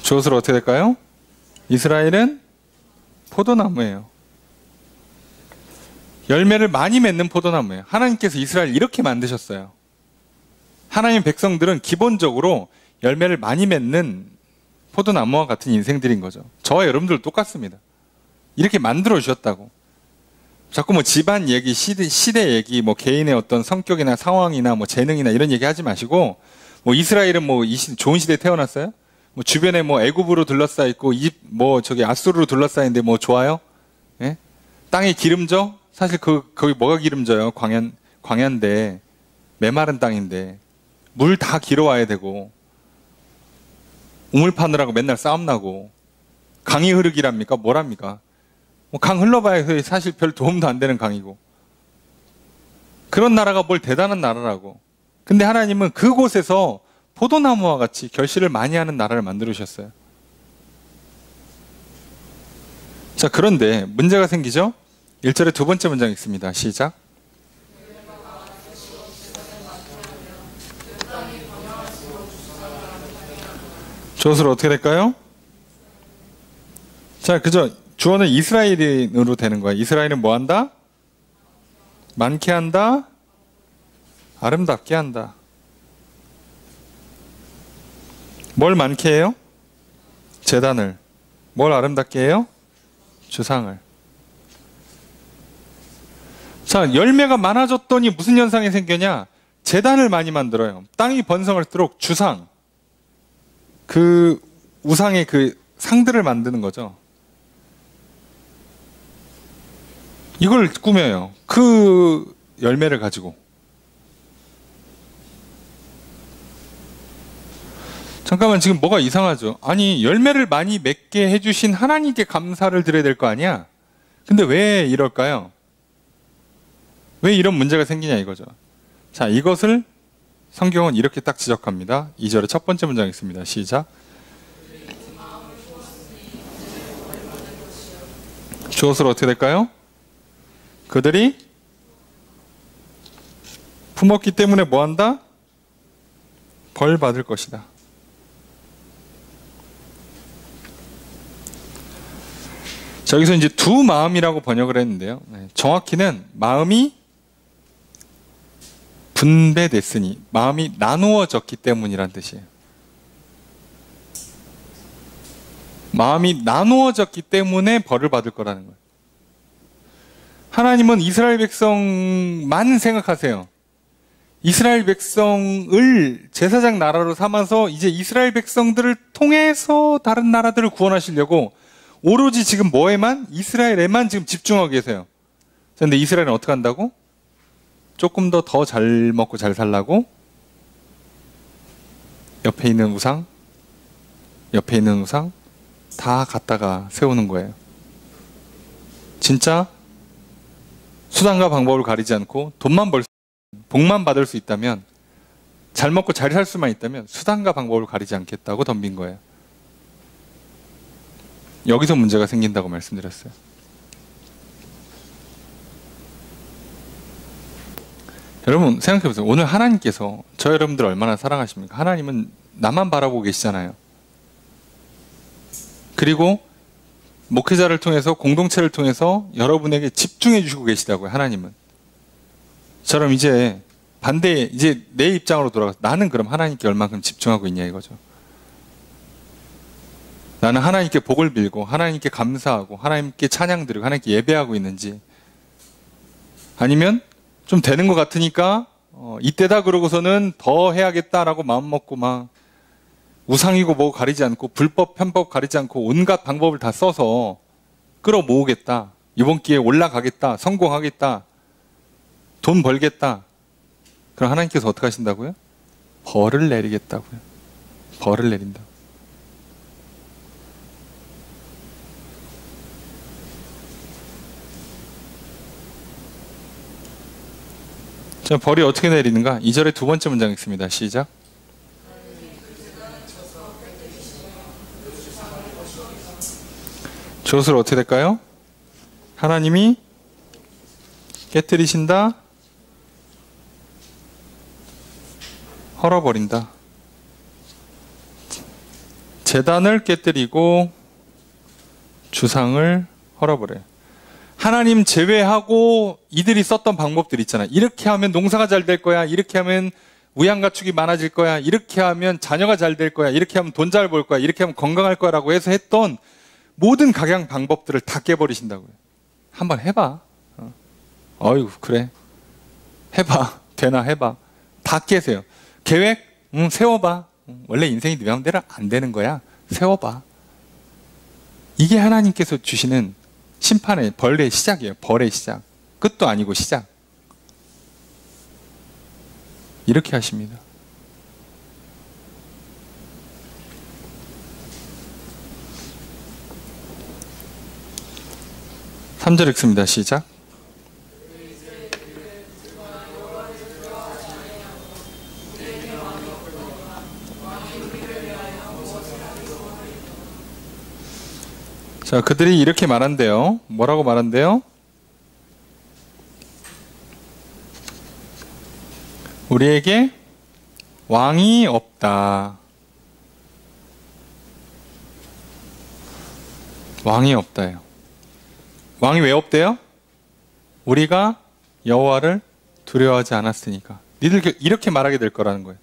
주어로 어떻게 될까요? 이스라엘은 포도나무예요. 열매를 많이 맺는 포도나무예요. 하나님께서 이스라엘 이렇게 만드셨어요. 하나님 백성들은 기본적으로 열매를 많이 맺는 포도나무와 같은 인생들인 거죠. 저와 여러분들도 똑같습니다. 이렇게 만들어 주셨다고. 자꾸 뭐 집안 얘기, 시대 얘기, 뭐 개인의 어떤 성격이나 상황이나 뭐 재능이나 이런 얘기 하지 마시고, 뭐 이스라엘은 뭐 좋은 시대에 태어났어요? 뭐 주변에 뭐 애굽으로 둘러싸여 있고, 저기 아수르로 둘러싸여 있는데 뭐 좋아요? 예? 땅이 기름져? 사실 거기 뭐가 기름져요? 광야인데, 메마른 땅인데, 물 다 길어와야 되고, 우물 파느라고 맨날 싸움 나고, 강이 흐르기랍니까? 뭐랍니까? 뭐 강 흘러봐야 사실 별 도움도 안 되는 강이고. 그런 나라가 뭘 대단한 나라라고. 근데 하나님은 그곳에서 포도나무와 같이 결실을 많이 하는 나라를 만들으셨어요. 자, 그런데 문제가 생기죠? 1절의 두 번째 문장이 있습니다. 시작. 주어로 어떻게 될까요? 자, 그죠? 주어는 이스라엘인으로 되는 거예요. 이스라엘은 뭐 한다? 많게 한다? 아름답게 한다. 뭘 많게 해요? 제단을. 뭘 아름답게 해요? 주상을. 자, 열매가 많아졌더니 무슨 현상이 생겨냐? 제단을 많이 만들어요. 땅이 번성할수록 주상, 그 우상의 그 상들을 만드는 거죠. 이걸 꾸며요. 그 열매를 가지고. 잠깐만, 지금 뭐가 이상하죠? 아니, 열매를 많이 맺게 해주신 하나님께 감사를 드려야 될 거 아니야? 근데 왜 이럴까요? 왜 이런 문제가 생기냐 이거죠. 자, 이것을 성경은 이렇게 딱 지적합니다. 2절의 첫 번째 문장이 있습니다. 시작. 주어로 어떻게 될까요? 그들이 품었기 때문에 뭐 한다? 벌 받을 것이다. 자, 여기서 이제 두 마음이라고 번역을 했는데요. 정확히는 마음이 분배됐으니, 마음이 나누어졌기 때문이란 뜻이에요. 마음이 나누어졌기 때문에 벌을 받을 거라는 거예요. 하나님은 이스라엘 백성만 생각하세요. 이스라엘 백성을 제사장 나라로 삼아서 이제 이스라엘 백성들을 통해서 다른 나라들을 구원하시려고 오로지 지금 뭐에만? 이스라엘에만 지금 집중하고 계세요. 그런데 이스라엘은 어떻게 한다고? 조금 더 잘 먹고 잘 살라고 옆에 있는 우상 다 갖다가 세우는 거예요. 진짜 수단과 방법을 가리지 않고 복만 받을 수 있다면, 잘 먹고 잘 살 수만 있다면 수단과 방법을 가리지 않겠다고 덤빈 거예요. 여기서 문제가 생긴다고 말씀드렸어요. 여러분 생각해보세요. 오늘 하나님께서 저 여러분들 얼마나 사랑하십니까? 하나님은 나만 바라보고 계시잖아요. 그리고 목회자를 통해서, 공동체를 통해서 여러분에게 집중해 주시고 계시다고요. 하나님은. 저럼 이제 반대, 이제 내 입장으로 돌아가서 나는 그럼 하나님께 얼만큼 집중하고 있냐 이거죠. 나는 하나님께 복을 빌고 하나님께 감사하고 하나님께 찬양 드리고 하나님께 예배하고 있는지, 아니면 좀 되는 것 같으니까 이때다 그러고서는 더 해야겠다라고 마음먹고 막 우상이고 뭐 가리지 않고 불법 편법 가리지 않고 온갖 방법을 다 써서 끌어모으겠다. 이번 기회에 올라가겠다. 성공하겠다. 돈 벌겠다. 그럼 하나님께서 어떻게 하신다고요? 벌을 내리겠다고요. 벌을 내린다. 자, 벌이 어떻게 내리는가? 2절의 두 번째 문장 읽습니다. 시작. 저것을 어떻게 될까요? 하나님이 깨뜨리신다. 헐어버린다. 제단을 깨뜨리고 주상을 헐어버려요. 하나님 제외하고 이들이 썼던 방법들 있잖아요. 이렇게 하면 농사가 잘 될 거야. 이렇게 하면 우양가축이 많아질 거야. 이렇게 하면 자녀가 잘 될 거야. 이렇게 하면 돈 잘 벌 거야. 이렇게 하면 건강할 거라고 해서 했던 모든 각양 방법들을 다 깨버리신다고요. 한번 해봐. 어이구 그래. 해봐. 되나 해봐. 다 깨세요. 계획? 세워봐. 원래 인생이 네 마음대로 안 되는 거야. 세워봐. 이게 하나님께서 주시는 심판의 벌의 시작이에요. 벌의 시작. 끝도 아니고 시작. 이렇게 하십니다. 삼 절 읽습니다. 시작. 자, 그들이 이렇게 말한대요. 뭐라고 말한대요? 우리에게 왕이 없다. 왕이 없다요. 왕이 왜 없대요? 우리가 여호와를 두려워하지 않았으니까. 니들 이렇게 말하게 될 거라는 거예요.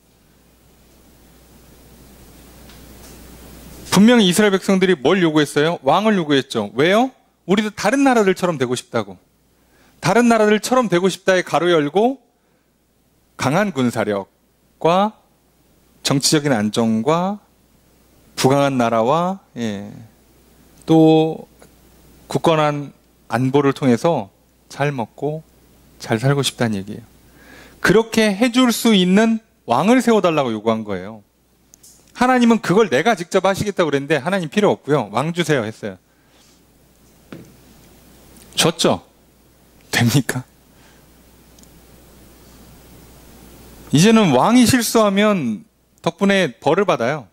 분명히 이스라엘 백성들이 뭘 요구했어요? 왕을 요구했죠. 왜요? 우리도 다른 나라들처럼 되고 싶다고. 다른 나라들처럼 되고 싶다에 가로 열고 강한 군사력과 정치적인 안정과 부강한 나라와 또 굳건한 안보를 통해서 잘 먹고 잘 살고 싶다는 얘기예요. 그렇게 해줄 수 있는 왕을 세워달라고 요구한 거예요. 하나님은 그걸 내가 직접 하시겠다고 그랬는데 하나님 필요 없고요. 왕 주세요 했어요. 줬죠? 됩니까? 이제는 왕이 실수하면 덕분에 벌을 받아요.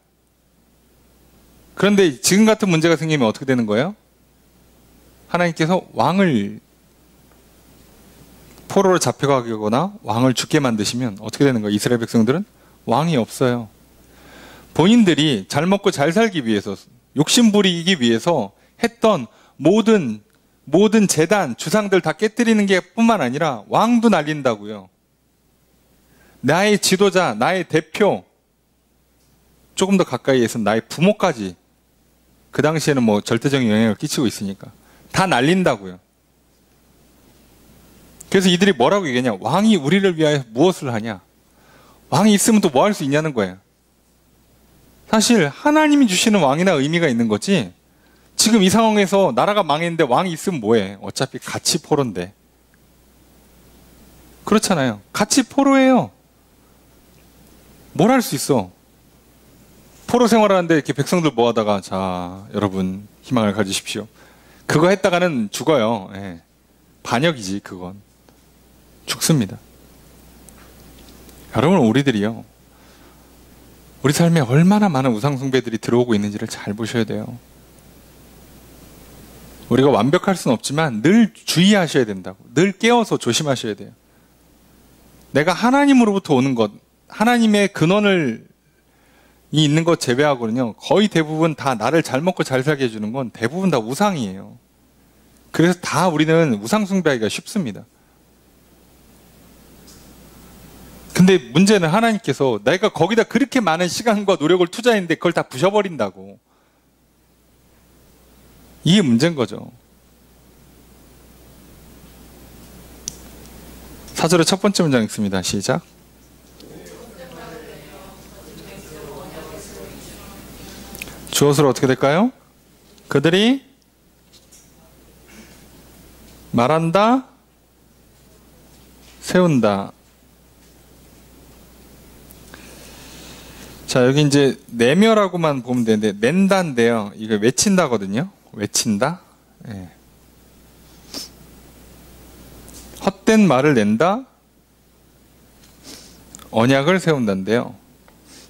그런데 지금 같은 문제가 생기면 어떻게 되는 거예요? 하나님께서 왕을 포로로 잡혀가거나 왕을 죽게 만드시면 어떻게 되는 거예요? 이스라엘 백성들은 왕이 없어요. 본인들이 잘 먹고 잘 살기 위해서, 욕심 부리기 위해서 했던 모든 제단, 주상들 다 깨뜨리는 게 뿐만 아니라 왕도 날린다고요. 나의 지도자, 나의 대표, 조금 더 가까이에서 나의 부모까지 그 당시에는 뭐 절대적인 영향을 끼치고 있으니까 다 날린다고요. 그래서 이들이 뭐라고 얘기하냐? 왕이 우리를 위하여 무엇을 하냐? 왕이 있으면 또 뭐 할 수 있냐는 거예요. 사실 하나님이 주시는 왕이나 의미가 있는 거지, 지금 이 상황에서 나라가 망했는데 왕이 있으면 뭐해? 어차피 같이 포로인데. 그렇잖아요. 같이 포로예요. 뭘 할 수 있어? 포로 생활하는데 이렇게 백성들 모아다가 자 여러분 희망을 가지십시오. 그거 했다가는 죽어요. 반역이지 그건. 죽습니다. 여러분 우리들이요. 우리 삶에 얼마나 많은 우상숭배들이 들어오고 있는지를 잘 보셔야 돼요. 우리가 완벽할 수는 없지만 늘 주의하셔야 된다고. 늘 깨어서 조심하셔야 돼요. 내가 하나님으로부터 오는 것, 하나님의 근원을 있는 것 제외하고는요, 거의 대부분 다 나를 잘 먹고 잘 살게 해주는 건 대부분 다 우상이에요. 그래서 다 우리는 우상숭배하기가 쉽습니다. 근데 문제는 하나님께서 내가 거기다 그렇게 많은 시간과 노력을 투자했는데 그걸 다 부셔버린다고. 이게 문제인 거죠. 4절의 첫 번째 문장 읽습니다. 시작. 주어서로 어떻게 될까요? 그들이 말한다, 세운다. 자, 여기 이제 내며라고만 보면 되는데 낸다인데요. 이거 외친다거든요. 외친다. 예. 헛된 말을 낸다, 언약을 세운다인데요.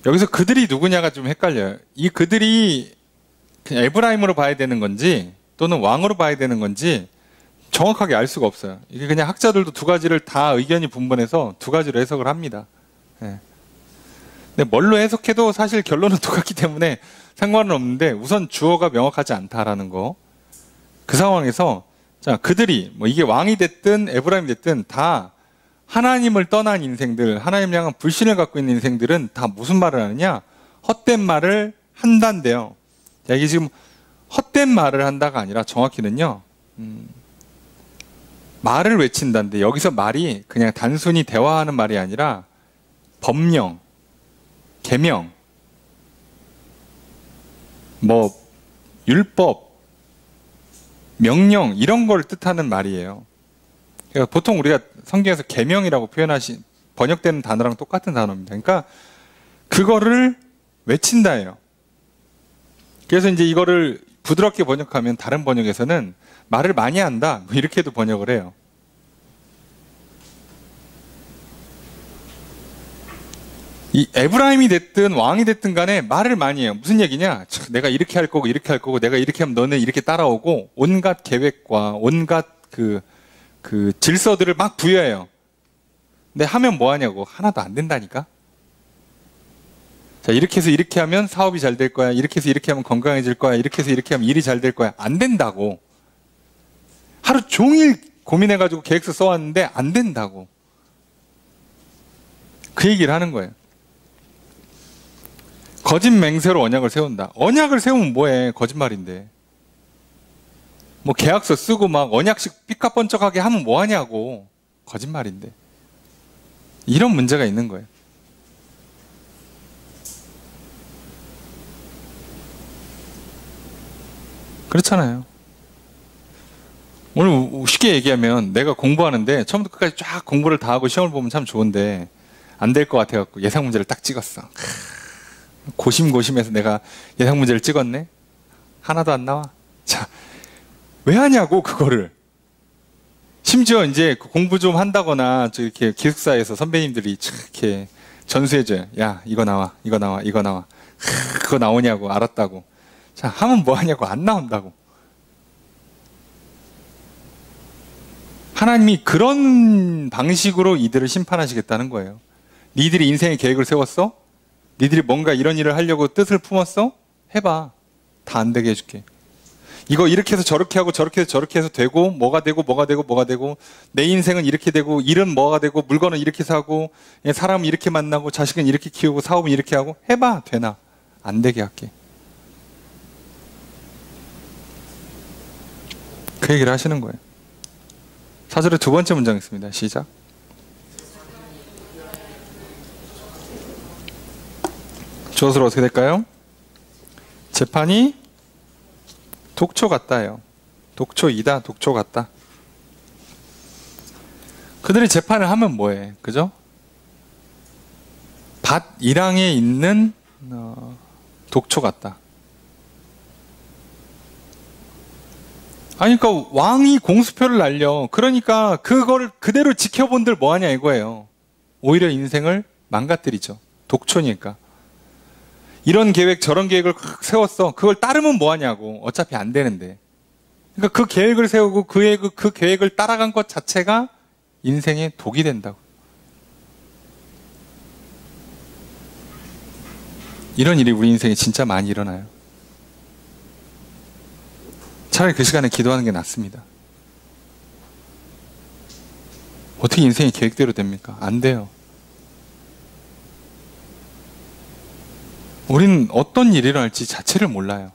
여기서 그들이 누구냐가 좀 헷갈려요. 이 그들이 그냥 에브라임으로 봐야 되는 건지 또는 왕으로 봐야 되는 건지 정확하게 알 수가 없어요. 이게 그냥 학자들도 두 가지를 다 의견이 분분해서 두 가지로 해석을 합니다. 예. 근데 뭘로 해석해도 사실 결론은 똑같기 때문에 상관은 없는데 우선 주어가 명확하지 않다라는 거. 그 상황에서 자, 그들이 뭐 이게 왕이 됐든 에브라임이 됐든 다 하나님을 떠난 인생들, 하나님을 향한 불신을 갖고 있는 인생들은 다 무슨 말을 하느냐? 헛된 말을 한다인데요. 자, 이게 지금 헛된 말을 한다가 아니라 정확히는요. 말을 외친다인데 여기서 말이 그냥 단순히 대화하는 말이 아니라 법령, 계명, 뭐 율법, 명령 이런 걸 뜻하는 말이에요. 그러니까 보통 우리가 성경에서 계명이라고 번역되는 단어랑 똑같은 단어입니다. 그러니까 그거를 외친다예요. 그래서 이제 이거를 부드럽게 번역하면 다른 번역에서는 말을 많이 한다 뭐 이렇게도 번역을 해요. 이 에브라임이 됐든 왕이 됐든 간에 말을 많이 해요. 무슨 얘기냐? 내가 이렇게 할 거고 이렇게 할 거고 내가 이렇게 하면 너네 이렇게 따라오고 온갖 계획과 온갖 그 질서들을 막 부여해요. 근데 하면 뭐 하냐고. 하나도 안 된다니까. 자, 이렇게 해서 이렇게 하면 사업이 잘 될 거야. 이렇게 해서 이렇게 하면 건강해질 거야. 이렇게 해서 이렇게 하면 일이 잘 될 거야. 안 된다고. 하루 종일 고민해가지고 계획서 써왔는데 안 된다고. 그 얘기를 하는 거예요. 거짓 맹세로 언약을 세운다. 언약을 세우면 뭐해? 거짓말인데. 뭐 계약서 쓰고 막 언약식 삐까뻔쩍하게 하면 뭐 하냐고. 거짓말인데. 이런 문제가 있는 거예요. 그렇잖아요. 오늘 쉽게 얘기하면 내가 공부하는데 처음부터 끝까지 쫙 공부를 다 하고 시험을 보면 참 좋은데 안 될 것 같아갖고 예상 문제를 딱 찍었어. 고심고심해서 내가 예상 문제를 찍었네? 하나도 안 나와. 자, 왜 하냐고, 그거를. 심지어 이제 공부 좀 한다거나, 이렇게 기숙사에서 선배님들이 이렇게 전수해줘요. 야, 이거 나와, 이거 나와, 이거 나와. 그거 나오냐고, 알았다고. 자, 하면 뭐 하냐고, 안 나온다고. 하나님이 그런 방식으로 이들을 심판하시겠다는 거예요. 니들이 인생의 계획을 세웠어? 니들이 뭔가 이런 일을 하려고 뜻을 품었어? 해봐. 다 안 되게 해줄게. 이거 이렇게 해서 저렇게 하고 저렇게 해서 저렇게 해서 되고 뭐가 되고 뭐가 되고 뭐가 되고 내 인생은 이렇게 되고 일은 뭐가 되고 물건은 이렇게 사고 사람은 이렇게 만나고 자식은 이렇게 키우고 사업은 이렇게 하고 해봐. 되나? 안 되게 할게. 그 얘기를 하시는 거예요. 4절의 두 번째 문장 있습니다. 시작. 주어서로 어떻게 될까요? 재판이 독초 같다요. 독초이다, 독초 같다. 그들이 재판을 하면 뭐해? 그죠? 밭 이랑에 있는 독초 같다. 아니, 그러니까 왕이 공수표를 날려. 그러니까 그걸 그대로 지켜본들 뭐하냐 이거예요. 오히려 인생을 망가뜨리죠. 독초니까. 이런 계획 저런 계획을 세웠어. 그걸 따르면 뭐하냐고. 어차피 안 되는데. 그러니까 그 계획을 세우고 그 계획을 따라간 것 자체가 인생의 독이 된다고. 이런 일이 우리 인생에 진짜 많이 일어나요. 차라리 그 시간에 기도하는 게 낫습니다. 어떻게 인생이 계획대로 됩니까? 안 돼요. 우리는 어떤 일이 일어날지 자체를 몰라요.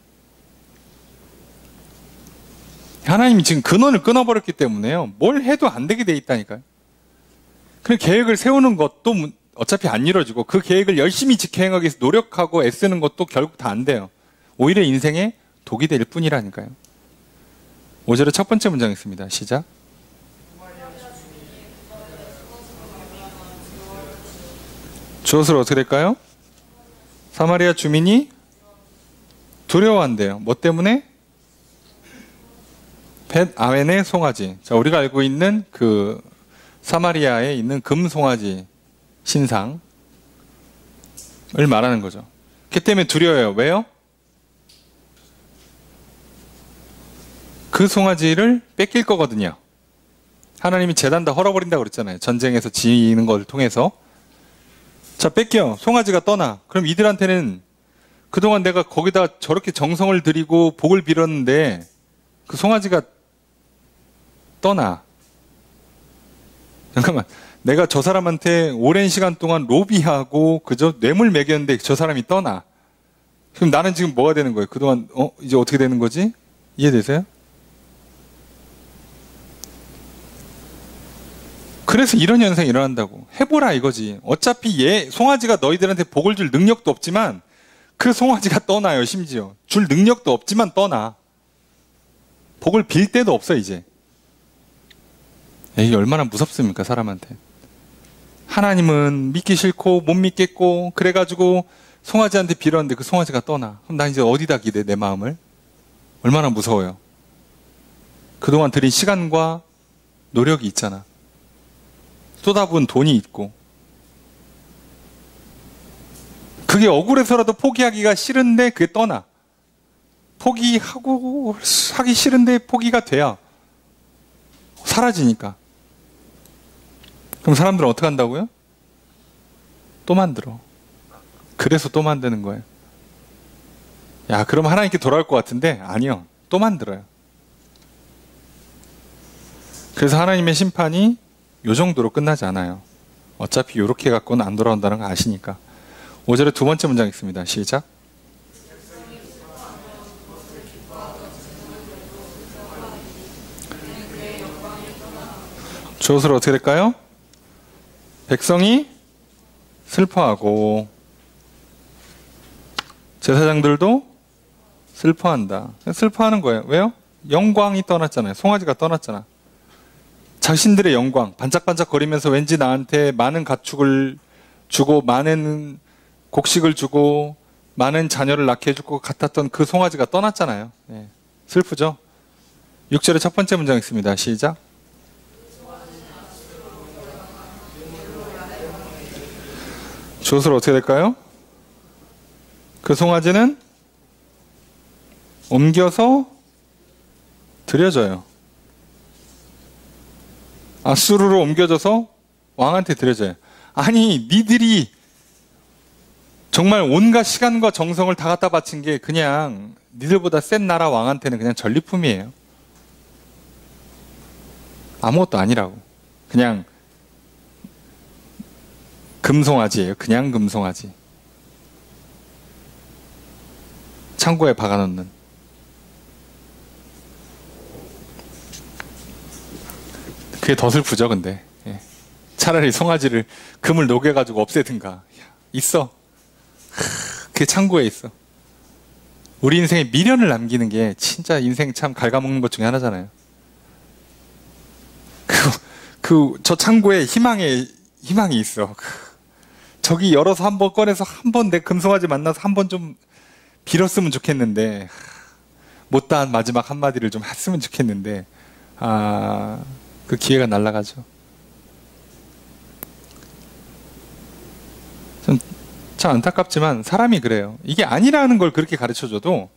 하나님이 지금 근원을 끊어버렸기 때문에요. 뭘 해도 안 되게 돼 있다니까요. 그 계획을 세우는 것도 어차피 안 이루어지고 그 계획을 열심히 직행하기 위해서 노력하고 애쓰는 것도 결국 다 안 돼요. 오히려 인생에 독이 될 뿐이라니까요. 5절의 첫 번째 문장 있습니다. 시작. 주어를 어떻게 될까요? 사마리아 주민이 두려워한대요. 뭐 때문에? 벳 아웬의 송아지. 자, 우리가 알고 있는 그 사마리아에 있는 금 송아지 신상을 말하는 거죠. 그 때문에 두려워요. 왜요? 그 송아지를 뺏길 거거든요. 하나님이 제단 다 헐어버린다고 그랬잖아요. 전쟁에서 지는 걸 통해서. 자, 뺏겨. 송아지가 떠나. 그럼 이들한테는 그동안 내가 거기다 저렇게 정성을 들이고 복을 빌었는데 그 송아지가 떠나. 잠깐만. 내가 저 사람한테 오랜 시간 동안 로비하고 그저 뇌물 먹였는데 저 사람이 떠나. 그럼 나는 지금 뭐가 되는 거예요? 그동안 이제 어떻게 되는 거지? 이해되세요? 그래서 이런 현상이 일어난다고. 해보라 이거지. 어차피 송아지가 너희들한테 복을 줄 능력도 없지만 그 송아지가 떠나요. 심지어. 줄 능력도 없지만 떠나. 복을 빌 데도 없어 이제. 이게 얼마나 무섭습니까 사람한테. 하나님은 믿기 싫고 못 믿겠고 그래가지고 송아지한테 빌었는데 그 송아지가 떠나. 그럼 나 이제 어디다 기대 내 마음을. 얼마나 무서워요. 그동안 들인 시간과 노력이 있잖아. 쏟아부은 돈이 있고. 그게 억울해서라도 포기하기가 싫은데 그게 떠나. 하기 싫은데 포기가 돼야 사라지니까. 그럼 사람들은 어떻게 한다고요? 또 만들어. 그래서 또 만드는 거예요. 야, 그럼 하나님께 돌아올 것 같은데 아니요. 또 만들어요. 그래서 하나님의 심판이 요 정도로 끝나지 않아요. 어차피 요렇게 갖고는 안 돌아온다는 거 아시니까. 5절의 두 번째 문장 있습니다. 시작. 주어로 어떻게 될까요? 백성이 슬퍼하고 제사장들도 슬퍼한다. 슬퍼하는 거예요. 왜요? 영광이 떠났잖아요. 송아지가 떠났잖아. 자신들의 영광, 반짝반짝거리면서 왠지 나한테 많은 가축을 주고 많은 곡식을 주고 많은 자녀를 낳게 해줄 것 같았던 그 송아지가 떠났잖아요. 네. 슬프죠? 6절의 첫 번째 문장 있습니다. 시작. 주어로 어떻게 될까요? 그 송아지는 옮겨서 드려져요. 아수르로 옮겨져서 왕한테 드려져요. 아니, 니들이 정말 온갖 시간과 정성을 다 갖다 바친 게 그냥 니들보다 센 나라 왕한테는 그냥 전리품이에요. 아무것도 아니라고. 그냥 금송아지예요. 그냥 금송아지. 창고에 박아놓는. 그게 더 슬프죠, 근데. 예. 차라리 송아지를 금을 녹여가지고 없애든가. 있어. 그게 창고에 있어. 우리 인생에 미련을 남기는 게 진짜 인생 참 갉아먹는 것 중에 하나잖아요. 저 창고에 희망이 있어. 저기 열어서 한번 꺼내서 한번 내 금송아지 만나서 한번 좀 빌었으면 좋겠는데, 못다한 마지막 한마디를 좀 했으면 좋겠는데, 그 기회가 날아가죠. 참 안타깝지만 사람이 그래요. 이게 아니라는 걸 그렇게 가르쳐줘도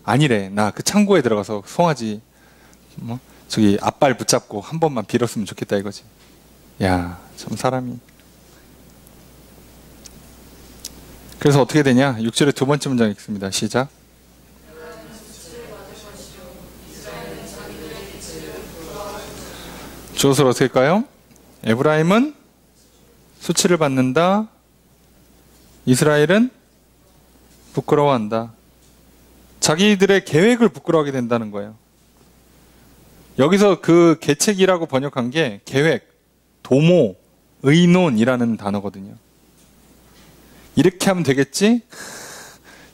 아니래. 나 그 창고에 들어가서 송아지 저기 앞발 붙잡고 한 번만 빌었으면 좋겠다 이거지. 야, 참 사람이. 그래서 어떻게 되냐? 6절의 두 번째 문장 읽습니다. 시작. 주어를 어떻게 할까요? 에브라임은 수치를 받는다. 이스라엘은 부끄러워한다. 자기들의 계획을 부끄러워하게 된다는 거예요. 여기서 그 계책이라고 번역한 게 계획, 도모, 의논이라는 단어거든요. 이렇게 하면 되겠지?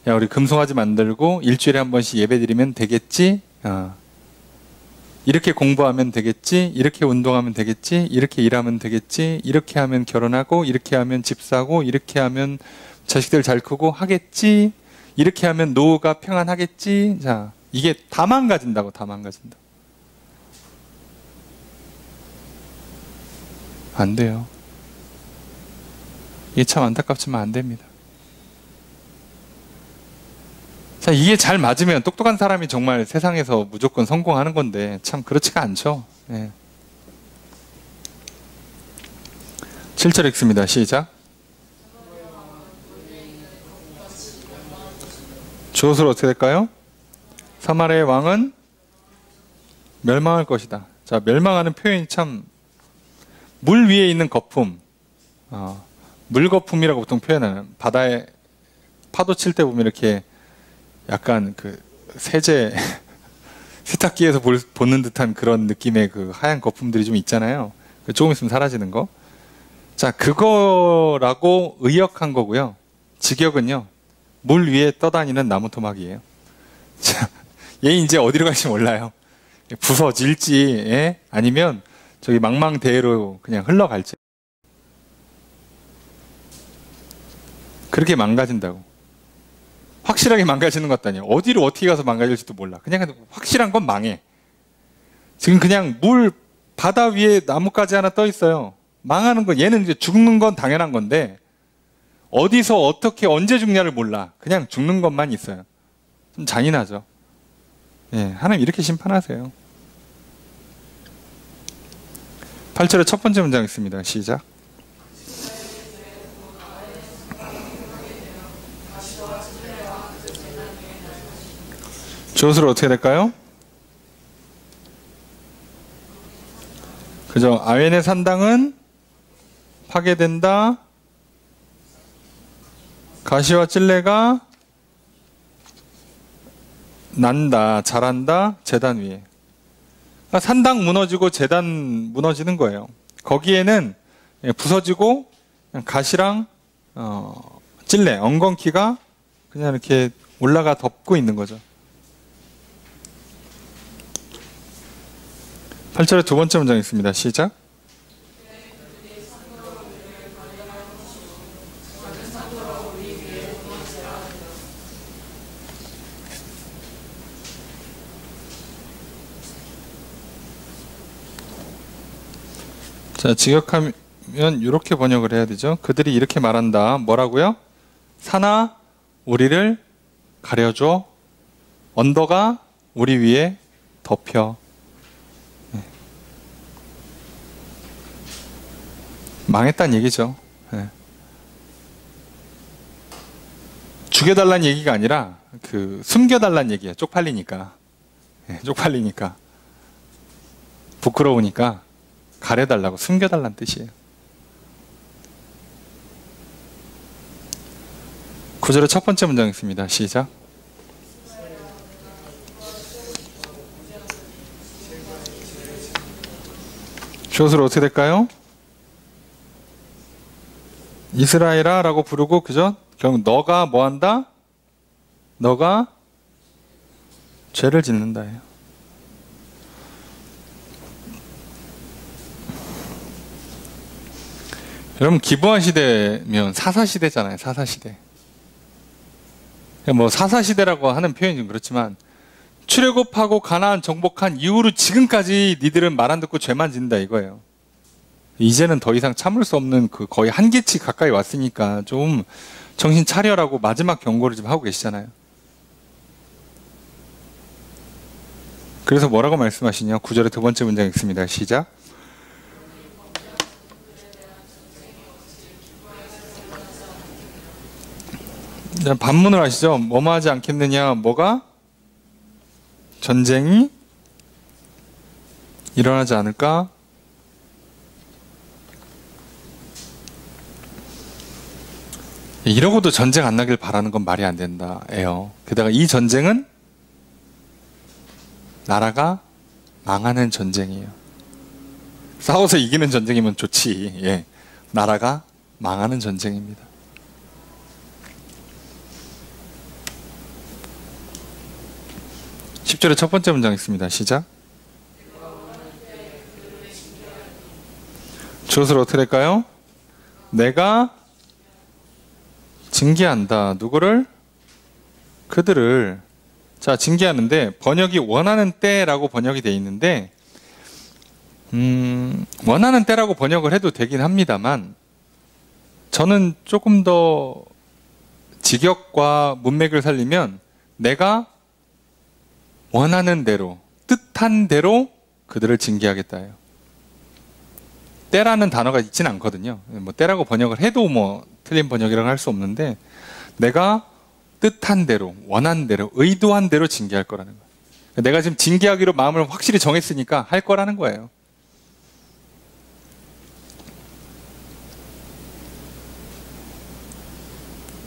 야, 우리 금송아지 만들고 일주일에 한 번씩 예배 드리면 되겠지? 이렇게 공부하면 되겠지? 이렇게 운동하면 되겠지? 이렇게 일하면 되겠지? 이렇게 하면 결혼하고, 이렇게 하면 집 사고, 이렇게 하면 자식들 잘 크고 하겠지? 이렇게 하면 노후가 평안하겠지? 자, 이게 다 망가진다고, 다 망가진다. 안 돼요. 이게 참 안타깝지만 안 됩니다. 자, 이게 잘 맞으면 똑똑한 사람이 정말 세상에서 무조건 성공하는 건데 참 그렇지가 않죠. 예. 7절 읽습니다. 시작. 주옷으로 어떻게 될까요? 사마리아의 왕은 멸망할 것이다. 자, 멸망하는 표현이 참 물 위에 있는 거품, 물거품이라고 보통 표현하는, 바다에 파도 칠 때 보면 이렇게 약간 그 세제 세탁기에서 보는 듯한 그런 느낌의 그 하얀 거품들이 좀 있잖아요. 조금 있으면 사라지는 거. 자, 그거라고 의역한 거고요. 직역은요, 물 위에 떠다니는 나무 토막이에요. 자, 얘 이제 어디로 갈지 몰라요. 부서질지, 예? 아니면 저기 망망대해로 그냥 흘러갈지. 그렇게 망가진다고. 확실하게 망가지는 것도 아니에요. 어디로 어떻게 가서 망가질지도 몰라. 그냥 확실한 건 망해. 지금 그냥 바다 위에 나뭇가지 하나 떠 있어요. 망하는 건, 얘는 이제 죽는 건 당연한 건데, 어디서 어떻게 언제 죽냐를 몰라. 그냥 죽는 것만 있어요. 좀 잔인하죠. 예, 하나님 이렇게 심판하세요. 8절의 첫 번째 문장 있습니다. 시작. 주옷으로 어떻게 될까요? 그죠? 아웬의 산당은 파괴된다. 가시와 찔레가 난다, 자란다, 제단 위에. 그러니까 산당 무너지고 제단 무너지는 거예요. 거기에는 부서지고 가시랑 찔레, 엉겅퀴가 그냥 이렇게 올라가 덮고 있는 거죠. 8절의 두 번째 문장 있습니다. 시작. 자, 직역하면 이렇게 번역을 해야 되죠. 그들이 이렇게 말한다. 뭐라고요? 산아, 우리를 가려줘. 언덕아, 우리 위에 덮여. 네. 망했다는 얘기죠. 네. 죽여달라는 얘기가 아니라 숨겨달라는 얘기예요. 쪽팔리니까. 네, 쪽팔리니까. 부끄러우니까 가려달라고, 숨겨달라는 뜻이에요. 9절의 첫 번째 문장 있습니다. 시작. 주옷으로 어떻게 될까요? 이스라엘아 라고 부르고, 그죠? 결국 너가 뭐 한다? 너가 죄를 짓는다. 여러분, 기브아 시대면 사사시대잖아요. 사사시대. 뭐 사사시대라고 하는 표현이 좀 그렇지만, 출애굽하고 가나안 정복한 이후로 지금까지 니들은 말 안 듣고 죄만 짓는다 이거예요. 이제는 더 이상 참을 수 없는 거의 한계치 가까이 왔으니까 좀 정신 차려라고 마지막 경고를 좀 하고 계시잖아요. 그래서 뭐라고 말씀하시냐? 9절의 두 번째 문장 읽습니다. 시작. 반문을 하시죠. 뭐뭐 하지 않겠느냐? 뭐가? 전쟁이 일어나지 않을까? 이러고도 전쟁 안 나길 바라는 건 말이 안 된다예요. 게다가 이 전쟁은 나라가 망하는 전쟁이에요. 싸워서 이기는 전쟁이면 좋지. 예. 나라가 망하는 전쟁입니다. (10) 절의 첫 번째 문장 있습니다. 시작. 주어를 어떻게 될까요? 내가 징계한다. 누구를? 그들을. 자, 징계하는데 번역이 원하는 때라고 번역이 되어 있는데 원하는 때라고 번역을 해도 되긴 합니다만 저는 조금 더 직역과 문맥을 살리면 내가 원하는 대로, 뜻한 대로 그들을 징계하겠다예요. 때라는 단어가 있지는 않거든요. 뭐 때라고 번역을 해도 뭐 틀린 번역이라고 할 수 없는데 내가 뜻한 대로, 원한 대로, 의도한 대로 징계할 거라는 거예요. 내가 지금 징계하기로 마음을 확실히 정했으니까 할 거라는 거예요.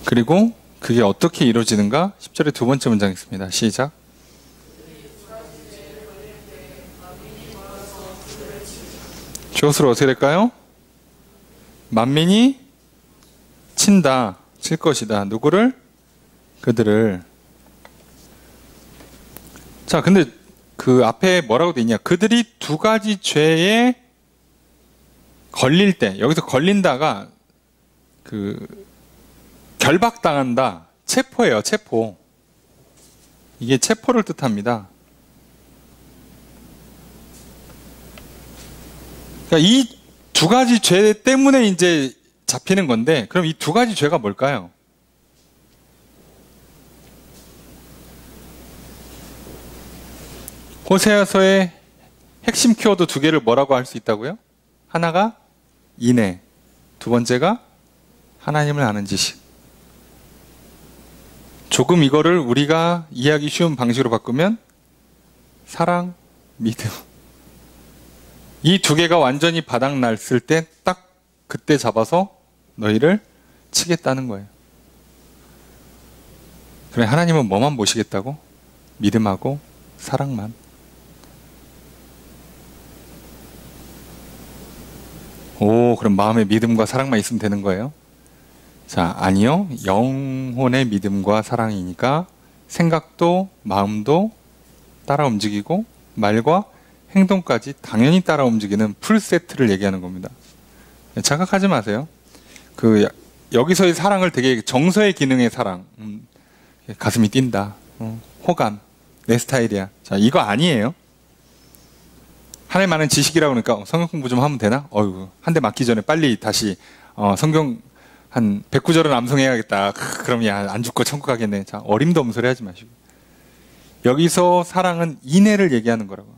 그리고 그게 어떻게 이루어지는가? 10절의 두 번째 문장 있습니다. 시작. 주어로 어떻게 될까요? 만민이 친다, 칠 것이다. 누구를? 그들을. 자, 근데 그 앞에 뭐라고 돼 있냐? 그들이 두 가지 죄에 걸릴 때, 여기서 걸린다가 결박당한다. 체포예요, 체포. 이게 체포를 뜻합니다. 그러니까 이 두 가지 죄 때문에 이제 잡히는 건데, 그럼 이 두 가지 죄가 뭘까요? 호세아서의 핵심 키워드 두 개를 뭐라고 할 수 있다고요? 하나가 인애, 두 번째가 하나님을 아는 지식. 조금 이거를 우리가 이해하기 쉬운 방식으로 바꾸면 사랑, 믿음. 이 두 개가 완전히 바닥났을 때 딱 그때 잡아서 너희를 치겠다는 거예요. 그래, 하나님은 뭐만 보시겠다고? 믿음하고 사랑만. 오, 그럼 마음에 믿음과 사랑만 있으면 되는 거예요? 자, 아니요. 영혼의 믿음과 사랑이니까 생각도 마음도 따라 움직이고 말과 행동까지 당연히 따라 움직이는 풀세트를 얘기하는 겁니다. 착각하지 마세요. 여기서의 사랑을 되게 정서의 기능의 사랑, 가슴이 뛴다, 호감, 내 스타일이야. 자, 이거 아니에요. 하나님 아는 지식이라고 그러니까 성경 공부 좀 하면 되나? 어휴, 한 대 맞기 전에 빨리 다시 성경 한 109절은 암송해야겠다. 그럼 야, 안 죽고 천국 가겠네. 자, 어림도 없는 소리 하지 마시고. 여기서 사랑은 인애를 얘기하는 거라고.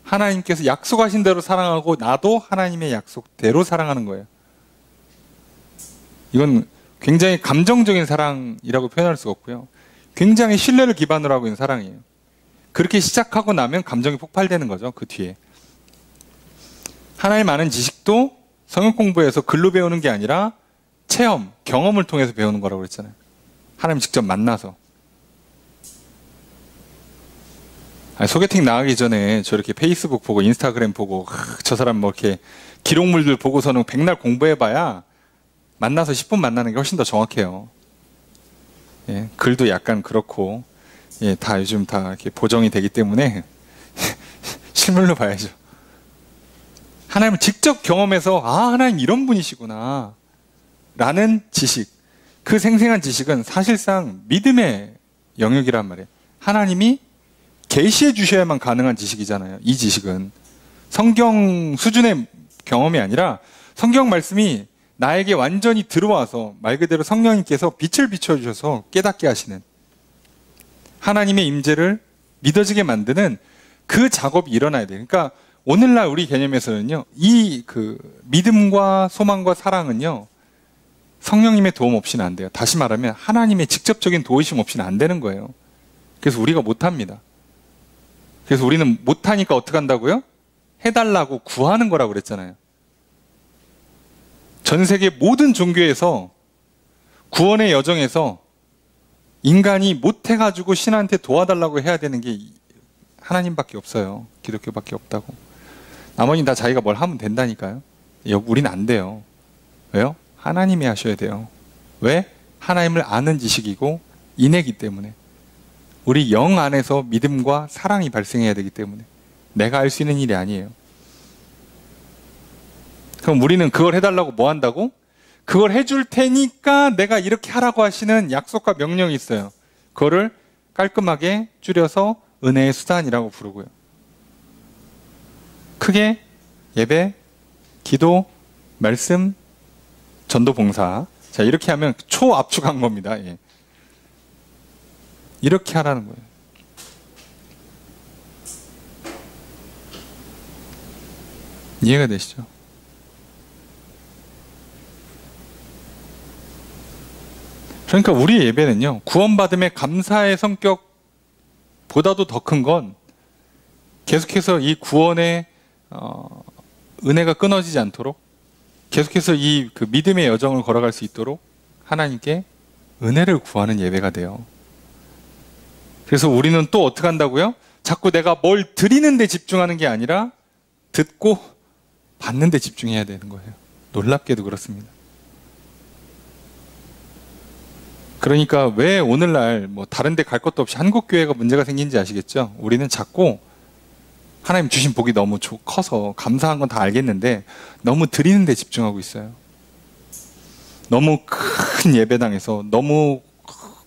하나님께서 약속하신 대로 사랑하고 나도 하나님의 약속대로 사랑하는 거예요. 이건 굉장히 감정적인 사랑이라고 표현할 수가 없고요. 굉장히 신뢰를 기반으로 하고 있는 사랑이에요. 그렇게 시작하고 나면 감정이 폭발되는 거죠. 그 뒤에. 하나님 아는 지식도 성경 공부에서 글로 배우는 게 아니라 체험, 경험을 통해서 배우는 거라고 그랬잖아요. 하나님 직접 만나서. 소개팅 나가기 전에 저렇게 페이스북 보고 인스타그램 보고 저 사람 뭐 이렇게 기록물들 보고서는 백날 공부해봐야 만나서 10분 만나는 게 훨씬 더 정확해요. 예, 글도 약간 그렇고 예, 다 요즘 다 이렇게 보정이 되기 때문에 실물로 봐야죠. 하나님을 직접 경험해서 하나님 이런 분이시구나 라는 지식, 그 생생한 지식은 사실상 믿음의 영역이란 말이에요. 하나님이 계시해 주셔야만 가능한 지식이잖아요. 이 지식은 성경 수준의 경험이 아니라 성경 말씀이 나에게 완전히 들어와서 말 그대로 성령님께서 빛을 비춰주셔서 깨닫게 하시는 하나님의 임재를 믿어지게 만드는 그 작업이 일어나야 돼요. 그러니까 오늘날 우리 개념에서는요, 이 믿음과 소망과 사랑은요, 성령님의 도움 없이는 안 돼요. 다시 말하면 하나님의 직접적인 도우심 없이는 안 되는 거예요. 그래서 우리가 못합니다. 그래서 우리는 못하니까 어떻게 한다고요? 해달라고 구하는 거라고 그랬잖아요. 전 세계 모든 종교에서 구원의 여정에서 인간이 못해가지고 신한테 도와달라고 해야 되는 게 하나님밖에 없어요. 기독교밖에 없다고. 나머지는 다 자기가 뭘 하면 된다니까요. 우리는 안 돼요. 왜요? 하나님이 하셔야 돼요. 왜? 하나님을 아는 지식이고 인애기 때문에. 우리 영 안에서 믿음과 사랑이 발생해야 되기 때문에. 내가 할 수 있는 일이 아니에요. 그럼 우리는 그걸 해달라고 뭐 한다고? 그걸 해줄 테니까 내가 이렇게 하라고 하시는 약속과 명령이 있어요. 그거를 깔끔하게 줄여서 은혜의 수단이라고 부르고요. 크게 예배, 기도, 말씀, 전도, 봉사. 자, 이렇게 하면 초압축한 겁니다. 예. 이렇게 하라는 거예요. 이해가 되시죠? 그러니까 우리 예배는요, 구원받음의 감사의 성격보다도 더 큰 건 계속해서 이 구원의 은혜가 끊어지지 않도록 계속해서 이 그 믿음의 여정을 걸어갈 수 있도록 하나님께 은혜를 구하는 예배가 돼요. 그래서 우리는 또 어떻게 한다고요? 자꾸 내가 뭘 드리는 데 집중하는 게 아니라 듣고 받는 데 집중해야 되는 거예요. 놀랍게도 그렇습니다. 그러니까 왜 오늘날 뭐 다른 데 갈 것도 없이 한국교회가 문제가 생긴지 아시겠죠? 우리는 자꾸 하나님 주신 복이 너무 커서 감사한 건 다 알겠는데 너무 드리는 데 집중하고 있어요. 너무 큰 예배당에서 너무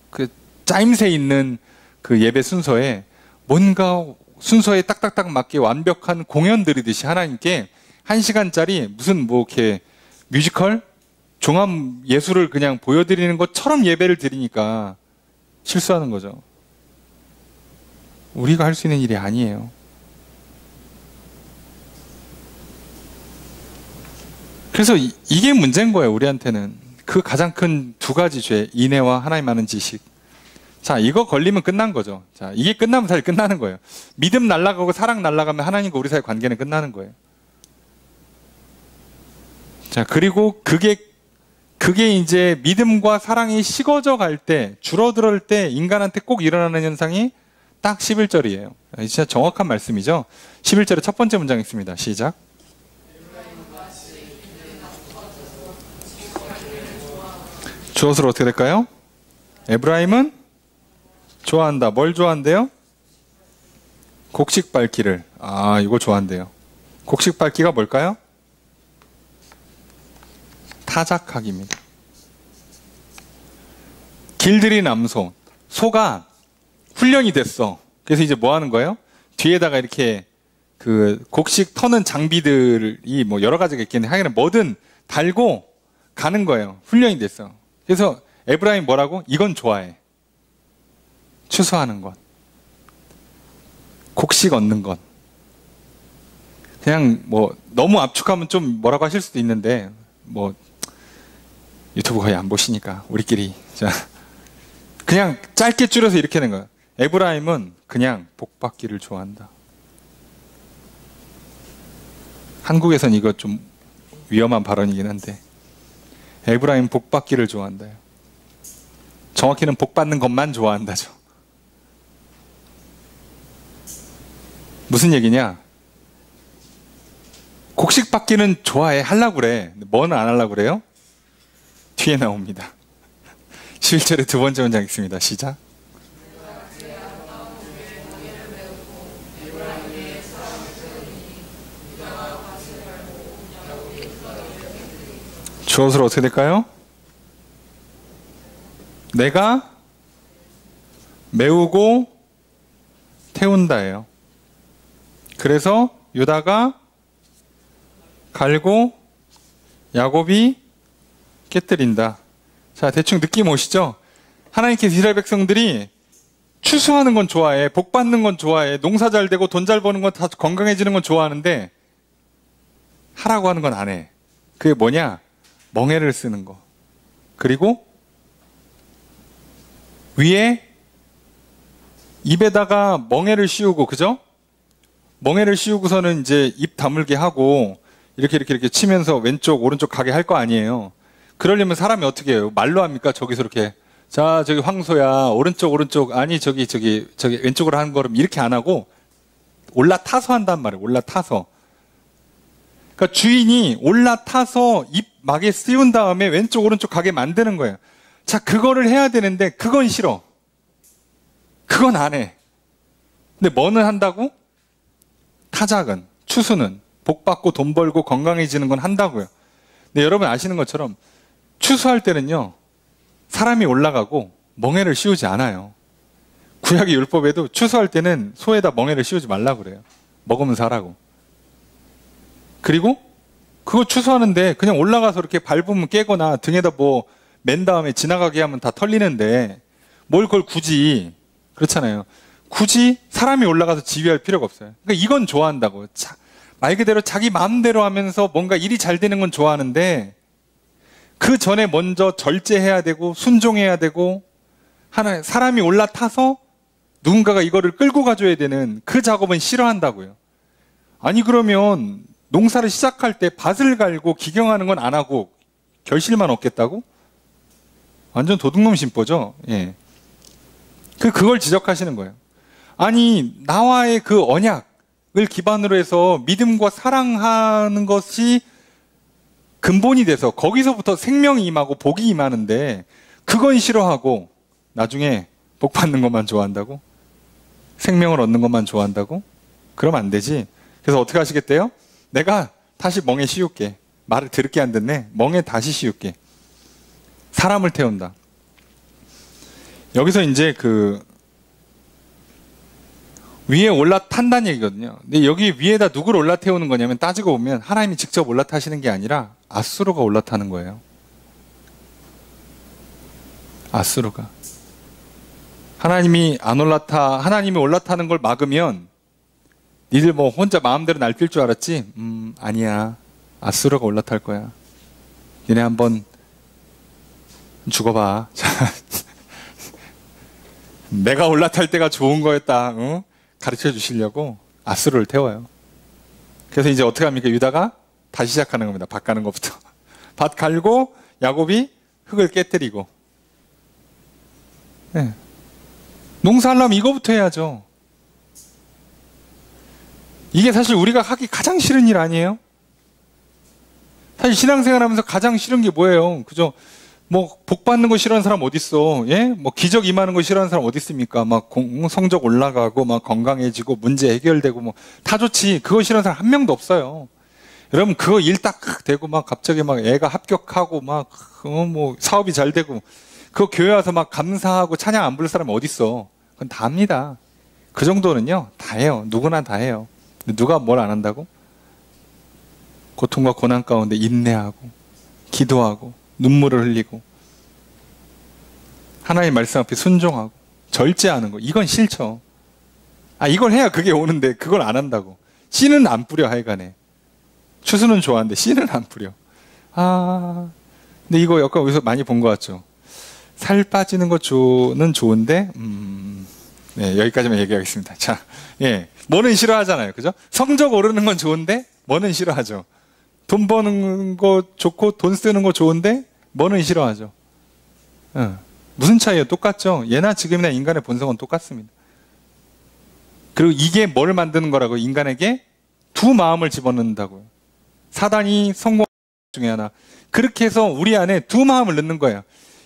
그 짜임새 있는 그 예배 순서에 뭔가 순서에 딱딱딱 맞게 완벽한 공연 드리듯이 하나님께 1시간짜리 무슨 뭐 이렇게 뮤지컬? 종합 예술을 그냥 보여드리는 것처럼 예배를 드리니까 실수하는 거죠. 우리가 할 수 있는 일이 아니에요. 그래서 이게 문제인 거예요, 우리한테는. 그 가장 큰 두 가지 죄, 인애와 하나님 아는 지식. 자, 이거 걸리면 끝난 거죠. 자, 이게 끝나면 사실 끝나는 거예요. 믿음 날아가고 사랑 날아가면 하나님과 우리 사이 관계는 끝나는 거예요. 자, 그리고 그게 이제 믿음과 사랑이 식어져 갈 때, 줄어들 때 인간한테 꼭 일어나는 현상이 딱 11절이에요. 진짜 정확한 말씀이죠. 11절의 첫 번째 문장 있습니다. 시작. 주어스로 어떻게 될까요? 에브라임은 좋아한다. 뭘 좋아한대요? 곡식 밟기를. 아, 이거 좋아한대요. 곡식 밟기가 뭘까요? 타작하기입니다. 길들이 남소. 소가 훈련이 됐어. 그래서 이제 뭐 하는 거예요? 뒤에다가 이렇게 그 곡식 터는 장비들이 뭐 여러 가지가 있겠는데 하여간 뭐든 달고 가는 거예요. 훈련이 됐어. 그래서 에브라임 뭐라고? 이건 좋아해. 추수하는 것. 곡식 얻는 것. 그냥 뭐 너무 압축하면 좀 뭐라고 하실 수도 있는데 뭐 유튜브 거의 안 보시니까 우리끼리 자 그냥 짧게 줄여서 이렇게 하는 거예요. 에브라임은 그냥 복 받기를 좋아한다. 한국에선 이거 좀 위험한 발언이긴 한데 에브라임 복 받기를 좋아한다요. 정확히는 복 받는 것만 좋아한다죠. 무슨 얘기냐? 곡식 받기는 좋아해. 하려고 그래. 뭐는 안 하려고 그래요? 뒤에 나옵니다. 11절의 두 번째 문장 있습니다. 시작. 주어스로 어떻게 될까요? 내가 메우고 태운다예요. 그래서 유다가 갈고 야곱이 깨뜨린다. 자, 대충 느낌 오시죠? 하나님께서 이스라엘 백성들이 추수하는 건 좋아해. 복 받는 건 좋아해. 농사 잘 되고 돈 잘 버는 건 다 건강해지는 건 좋아하는데 하라고 하는 건 안 해. 그게 뭐냐? 멍에를 쓰는 거. 그리고 위에 입에다가 멍에를 씌우고, 그죠? 멍에를 씌우고서는 이제 입 다물게 하고 이렇게 치면서 왼쪽 오른쪽 가게 할 거 아니에요. 그러려면 사람이 어떻게 해요? 말로 합니까? 저기서 이렇게 자 저기 황소야 오른쪽 아니 저기 왼쪽으로 하는 거를 이렇게 안 하고 올라타서 한단 말이에요. 올라타서. 그러니까 주인이 올라타서 입 막에 씌운 다음에 왼쪽 오른쪽 가게 만드는 거예요. 자, 그거를 해야 되는데 그건 싫어. 그건 안 해. 근데 뭐는 한다고? 타작은, 추수는, 복 받고 돈 벌고 건강해지는 건 한다고요. 근데 여러분 아시는 것처럼 추수할 때는요, 사람이 올라가고 멍에를 씌우지 않아요. 구약의 율법에도 추수할 때는 소에다 멍에를 씌우지 말라고 그래요. 먹으면서 하라고. 그리고 그거 추수하는데 그냥 올라가서 이렇게 밟으면 깨거나 등에다 뭐 맨 다음에 지나가게 하면 다 털리는데 뭘 그걸 굳이, 그렇잖아요. 굳이 사람이 올라가서 지휘할 필요가 없어요. 그러니까 이건 좋아한다고. 말 그대로 자기 마음대로 하면서 뭔가 일이 잘 되는 건 좋아하는데 그 전에 먼저 절제해야 되고 순종해야 되고 사람이 올라타서 누군가가 이거를 끌고 가줘야 되는 그 작업은 싫어한다고요. 아니 그러면 농사를 시작할 때 밭을 갈고 기경하는 건 안 하고 결실만 얻겠다고? 완전 도둑놈 심보죠. 예. 그걸 지적하시는 거예요. 아니 나와의 그 언약을 기반으로 해서 믿음과 사랑하는 것이 근본이 돼서 거기서부터 생명이 임하고 복이 임하는데 그건 싫어하고 나중에 복 받는 것만 좋아한다고? 생명을 얻는 것만 좋아한다고? 그러면 안 되지. 그래서 어떻게 하시겠대요? 내가 다시 멍에 씌울게. 말을 들을게 안 듣네. 멍에 다시 씌울게. 사람을 태운다. 여기서 이제 그 위에 올라탄다는 얘기거든요. 근데 여기 위에다 누구를 올라태우는 거냐면 따지고 보면 하나님이 직접 올라타시는 게 아니라 아수르가 올라타는 거예요. 아수르가. 하나님이 올라타는 걸 막으면 니들 뭐 혼자 마음대로 날뛸 줄 알았지? 아니야. 아수르가 올라탈 거야. 니네 한번 죽어봐. 내가 올라탈 때가 좋은 거였다. 응? 가르쳐 주시려고 아수르를 태워요. 그래서 이제 어떻게 합니까? 유다가 다시 시작하는 겁니다. 밭 가는 것부터. 밭 갈고 야곱이 흙을 깨뜨리고. 네. 농사하려면 이거부터 해야죠. 이게 사실 우리가 하기 가장 싫은 일 아니에요? 사실 신앙생활하면서 가장 싫은 게 뭐예요? 그죠? 뭐 복 받는 거 싫어하는 사람 어디 있어? 예? 뭐 기적 임하는 거 싫어하는 사람 어디 있습니까? 막 성적 올라가고 막 건강해지고 문제 해결되고 뭐 다 좋지. 그거 싫어하는 사람 한 명도 없어요. 여러분 그거 일 딱 되고 막 갑자기 막 애가 합격하고 막 뭐 사업이 잘 되고 그거 교회 와서 막 감사하고 찬양 안 부를 사람 어디 있어? 그건 다 합니다. 그 정도는요 다 해요. 누구나 다 해요. 근데 누가 뭘 안 한다고? 고통과 고난 가운데 인내하고 기도하고 눈물을 흘리고 하나님 말씀 앞에 순종하고 절제하는 거 이건 싫죠. 이걸 해야 그게 오는데 그걸 안 한다고. 씨는 안 뿌려 하여간에. 추수는 좋아하는데 씨는 안 뿌려. 근데 이거 약간 어디서 많이 본 것 같죠. 살 빠지는 거는 좋은데 네, 여기까지만 얘기하겠습니다. 자, 예, 뭐는 싫어하잖아요, 그죠? 성적 오르는 건 좋은데 뭐는 싫어하죠. 돈 버는 거 좋고 돈 쓰는 거 좋은데 뭐는 싫어하죠. 무슨 차이예요? 똑같죠. 예나 지금이나 인간의 본성은 똑같습니다. 그리고 이게 뭘 만드는 거라고? 인간에게 두 마음을 집어넣는다고요. 사단이 성공 중에 하나. 그렇게 해서 우리 안에 두 마음을 넣는 거예요.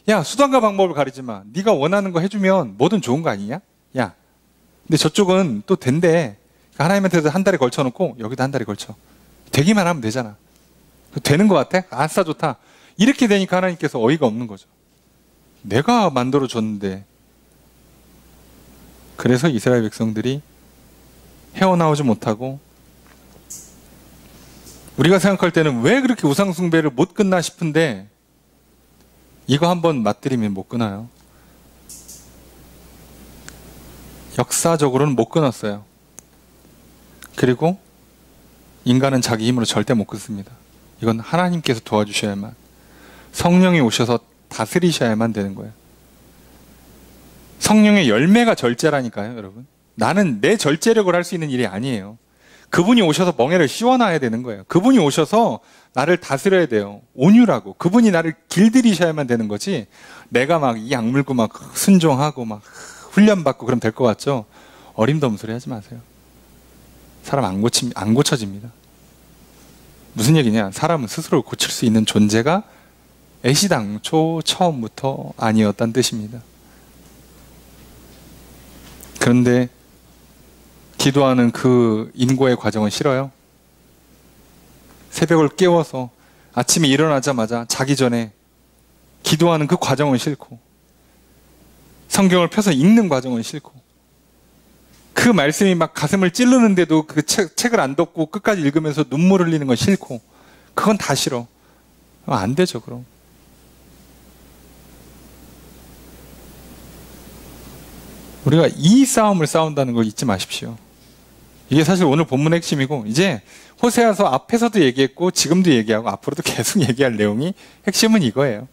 야, 수단과 방법을 가리지 마. 네가 원하는 거 해주면 뭐든 좋은 거 아니냐? 야, 근데 저쪽은 또 된대. 하나님한테서 한 달에 걸쳐놓고 여기도 한 달에 걸쳐. 되기만 하면 되잖아. 되는 것 같아? 아싸 좋다. 이렇게 되니까 하나님께서 어이가 없는 거죠. 내가 만들어줬는데. 그래서 이스라엘 백성들이 헤어나오지 못하고 우리가 생각할 때는 왜 그렇게 우상숭배를 못 끝나 싶은데 이거 한번 맞들이면 못 끊어요. 역사적으로는 못 끊었어요. 그리고 인간은 자기 힘으로 절대 못 끊습니다. 이건 하나님께서 도와주셔야만, 성령이 오셔서 다스리셔야만 되는 거예요. 성령의 열매가 절제라니까요, 여러분. 나는 내 절제력을 할 수 있는 일이 아니에요. 그분이 오셔서 멍에를 씌워놔야 되는 거예요. 그분이 오셔서 나를 다스려야 돼요. 온유라고. 그분이 나를 길들이셔야만 되는 거지. 내가 막 이 악물고 막 순종하고 막 훈련받고 그럼 될 것 같죠? 어림도 없는 소리 하지 마세요. 사람 안 고쳐집니다. 무슨 얘기냐? 사람은 스스로 고칠 수 있는 존재가 애시당초 처음부터 아니었다는 뜻입니다. 그런데 기도하는 그 인고의 과정은 싫어요. 새벽을 깨워서 아침에 일어나자마자 자기 전에 기도하는 그 과정은 싫고, 성경을 펴서 읽는 과정은 싫고, 그 말씀이 막 가슴을 찌르는데도 그 책을 안 덮고 끝까지 읽으면서 눈물 흘리는 건 싫고, 그건 다 싫어. 안 되죠, 그럼. 우리가 이 싸움을 싸운다는 걸 잊지 마십시오. 이게 사실 오늘 본문의 핵심이고, 이제 호세아서 앞에서도 얘기했고 지금도 얘기하고 앞으로도 계속 얘기할 내용이 핵심은 이거예요.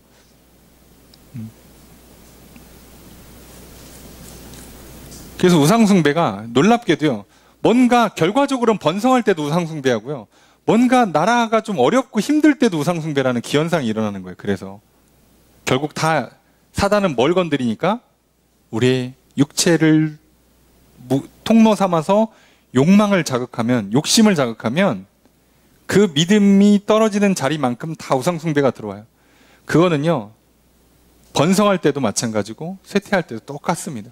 그래서 우상숭배가 놀랍게도요, 뭔가 결과적으로는 번성할 때도 우상숭배하고요, 뭔가 나라가 좀 어렵고 힘들 때도 우상숭배라는 기현상이 일어나는 거예요. 그래서 결국 다 사단은 뭘 건드리니까 우리의 육체를 통로 삼아서 욕망을 자극하면, 욕심을 자극하면 그 믿음이 떨어지는 자리만큼 다 우상숭배가 들어와요. 그거는요, 번성할 때도 마찬가지고 쇠퇴할 때도 똑같습니다.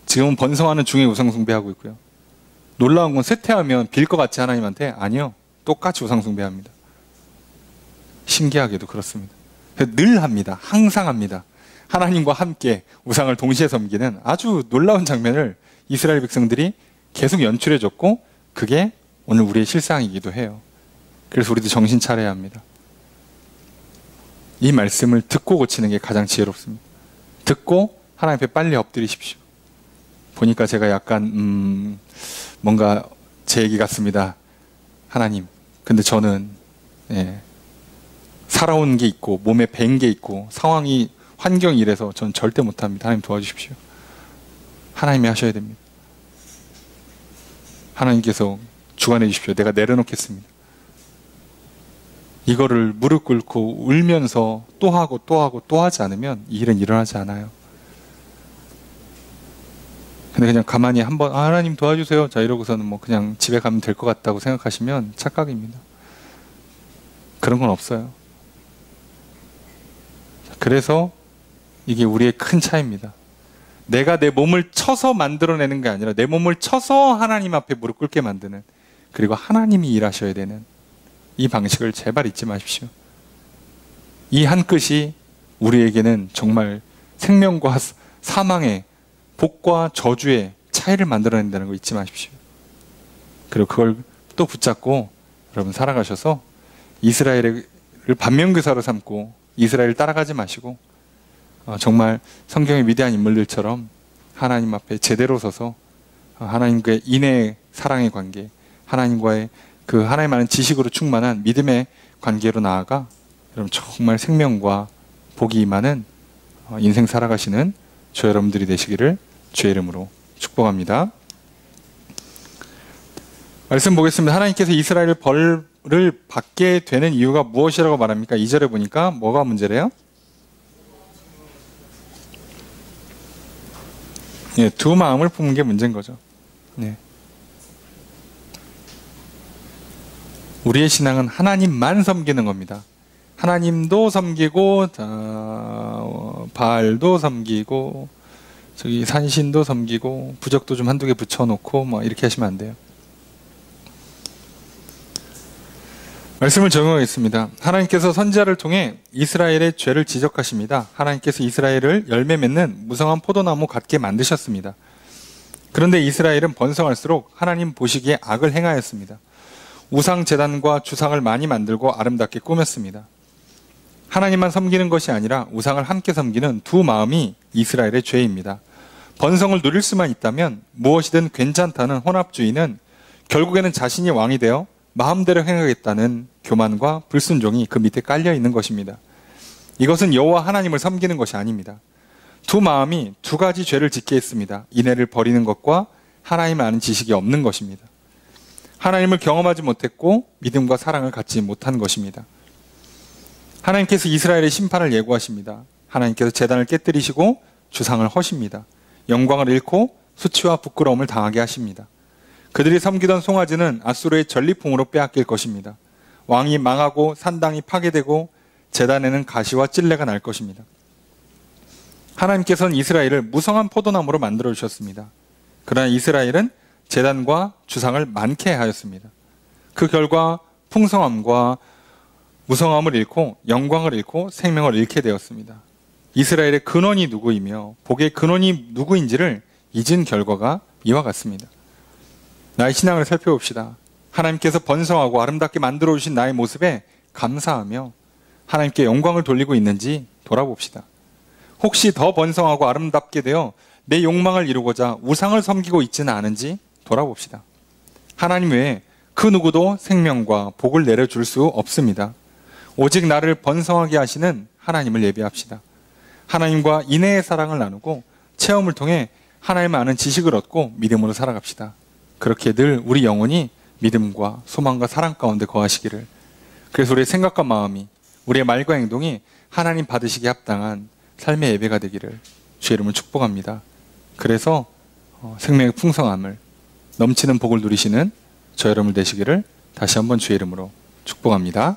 지금은 번성하는 중에 우상숭배하고 있고요. 놀라운 건 쇠퇴하면 빌 것 같지 하나님한테? 아니요. 똑같이 우상숭배합니다. 신기하게도 그렇습니다. 늘 합니다. 항상 합니다. 하나님과 함께 우상을 동시에 섬기는 아주 놀라운 장면을 이스라엘 백성들이 계속 연출해줬고, 그게 오늘 우리의 실상이기도 해요. 그래서 우리도 정신 차려야 합니다. 이 말씀을 듣고 고치는 게 가장 지혜롭습니다. 듣고 하나님 앞에 빨리 엎드리십시오. 보니까 제가 약간 뭔가 제 얘기 같습니다. 하나님, 근데 저는 살아온 게 있고 몸에 밴 게 있고 상황이, 환경이 이래서 전 절대 못합니다. 하나님 도와주십시오. 하나님이 하셔야 됩니다. 하나님께서 주관해 주십시오. 내가 내려놓겠습니다. 이거를 무릎 꿇고 울면서 또 하고 또 하고 또 하지 않으면 이 일은 일어나지 않아요. 근데 그냥 가만히 한번 하나님 도와주세요, 자 이러고서는 뭐 그냥 집에 가면 될 것 같다고 생각하시면 착각입니다. 그런 건 없어요. 그래서 이게 우리의 큰 차이입니다. 내가 내 몸을 쳐서 만들어내는 게 아니라 내 몸을 쳐서 하나님 앞에 무릎 꿇게 만드는, 그리고 하나님이 일하셔야 되는 이 방식을 제발 잊지 마십시오. 이 한 끝이 우리에게는 정말 생명과 사망의, 복과 저주의 차이를 만들어낸다는 거 잊지 마십시오. 그리고 그걸 또 붙잡고 여러분 살아가셔서 이스라엘을 반면교사로 삼고 이스라엘을 따라가지 마시고 정말 성경의 위대한 인물들처럼 하나님 앞에 제대로 서서 하나님과의 인의 사랑의 관계, 하나님과의 그 하나님 아는 지식으로 충만한 믿음의 관계로 나아가 여러분 정말 생명과 복이 임하는 인생 살아가시는 저 여러분들이 되시기를 주의 이름으로 축복합니다. 말씀 보겠습니다. 하나님께서 이스라엘 벌을 받게 되는 이유가 무엇이라고 말합니까? 2절에 보니까 뭐가 문제래요? 두 마음을 품은 게 문제인 거죠. 우리의 신앙은 하나님만 섬기는 겁니다. 하나님도 섬기고 바알도 섬기고 저기 산신도 섬기고 부적도 좀 한두 개 붙여놓고 뭐 이렇게 하시면 안 돼요. 말씀을 적용하겠습니다. 하나님께서 선지자를 통해 이스라엘의 죄를 지적하십니다. 하나님께서 이스라엘을 열매 맺는 무성한 포도나무 같게 만드셨습니다. 그런데 이스라엘은 번성할수록 하나님 보시기에 악을 행하였습니다. 우상 제단과 주상을 많이 만들고 아름답게 꾸몄습니다. 하나님만 섬기는 것이 아니라 우상을 함께 섬기는 두 마음이 이스라엘의 죄입니다. 번성을 누릴 수만 있다면 무엇이든 괜찮다는 혼합주의는 결국에는 자신이 왕이 되어 마음대로 행하겠다는 교만과 불순종이 그 밑에 깔려 있는 것입니다. 이것은 여호와 하나님을 섬기는 것이 아닙니다. 두 마음이 두 가지 죄를 짓게 했습니다. 인애를 버리는 것과 하나님을 아는 지식이 없는 것입니다. 하나님을 경험하지 못했고 믿음과 사랑을 갖지 못한 것입니다. 하나님께서 이스라엘의 심판을 예고하십니다. 하나님께서 제단을 깨뜨리시고 주상을 허십니다. 영광을 잃고 수치와 부끄러움을 당하게 하십니다. 그들이 섬기던 송아지는 앗수르의 전리품으로 빼앗길 것입니다. 왕이 망하고 산당이 파괴되고 제단에는 가시와 찔레가 날 것입니다. 하나님께서는 이스라엘을 무성한 포도나무로 만들어 주셨습니다. 그러나 이스라엘은 제단과 주상을 많게 하였습니다. 그 결과 풍성함과 무성함을 잃고 영광을 잃고 생명을 잃게 되었습니다. 이스라엘의 근원이 누구이며 복의 근원이 누구인지를 잊은 결과가 이와 같습니다. 나의 신앙을 살펴봅시다. 하나님께서 번성하고 아름답게 만들어 주신 나의 모습에 감사하며 하나님께 영광을 돌리고 있는지 돌아봅시다. 혹시 더 번성하고 아름답게 되어 내 욕망을 이루고자 우상을 섬기고 있지는 않은지 돌아봅시다. 하나님 외에 그 누구도 생명과 복을 내려줄 수 없습니다. 오직 나를 번성하게 하시는 하나님을 예배합시다. 하나님과 인애의 사랑을 나누고 체험을 통해 하나님을 아는 지식을 얻고 믿음으로 살아갑시다. 그렇게 늘 우리 영혼이 믿음과 소망과 사랑 가운데 거하시기를. 그래서 우리의 생각과 마음이, 우리의 말과 행동이 하나님 받으시기에 합당한 삶의 예배가 되기를 주의 이름으로 축복합니다. 그래서 생명의 풍성함을, 넘치는 복을 누리시는 저 여러분 되시기를 다시 한번 주의 이름으로 축복합니다.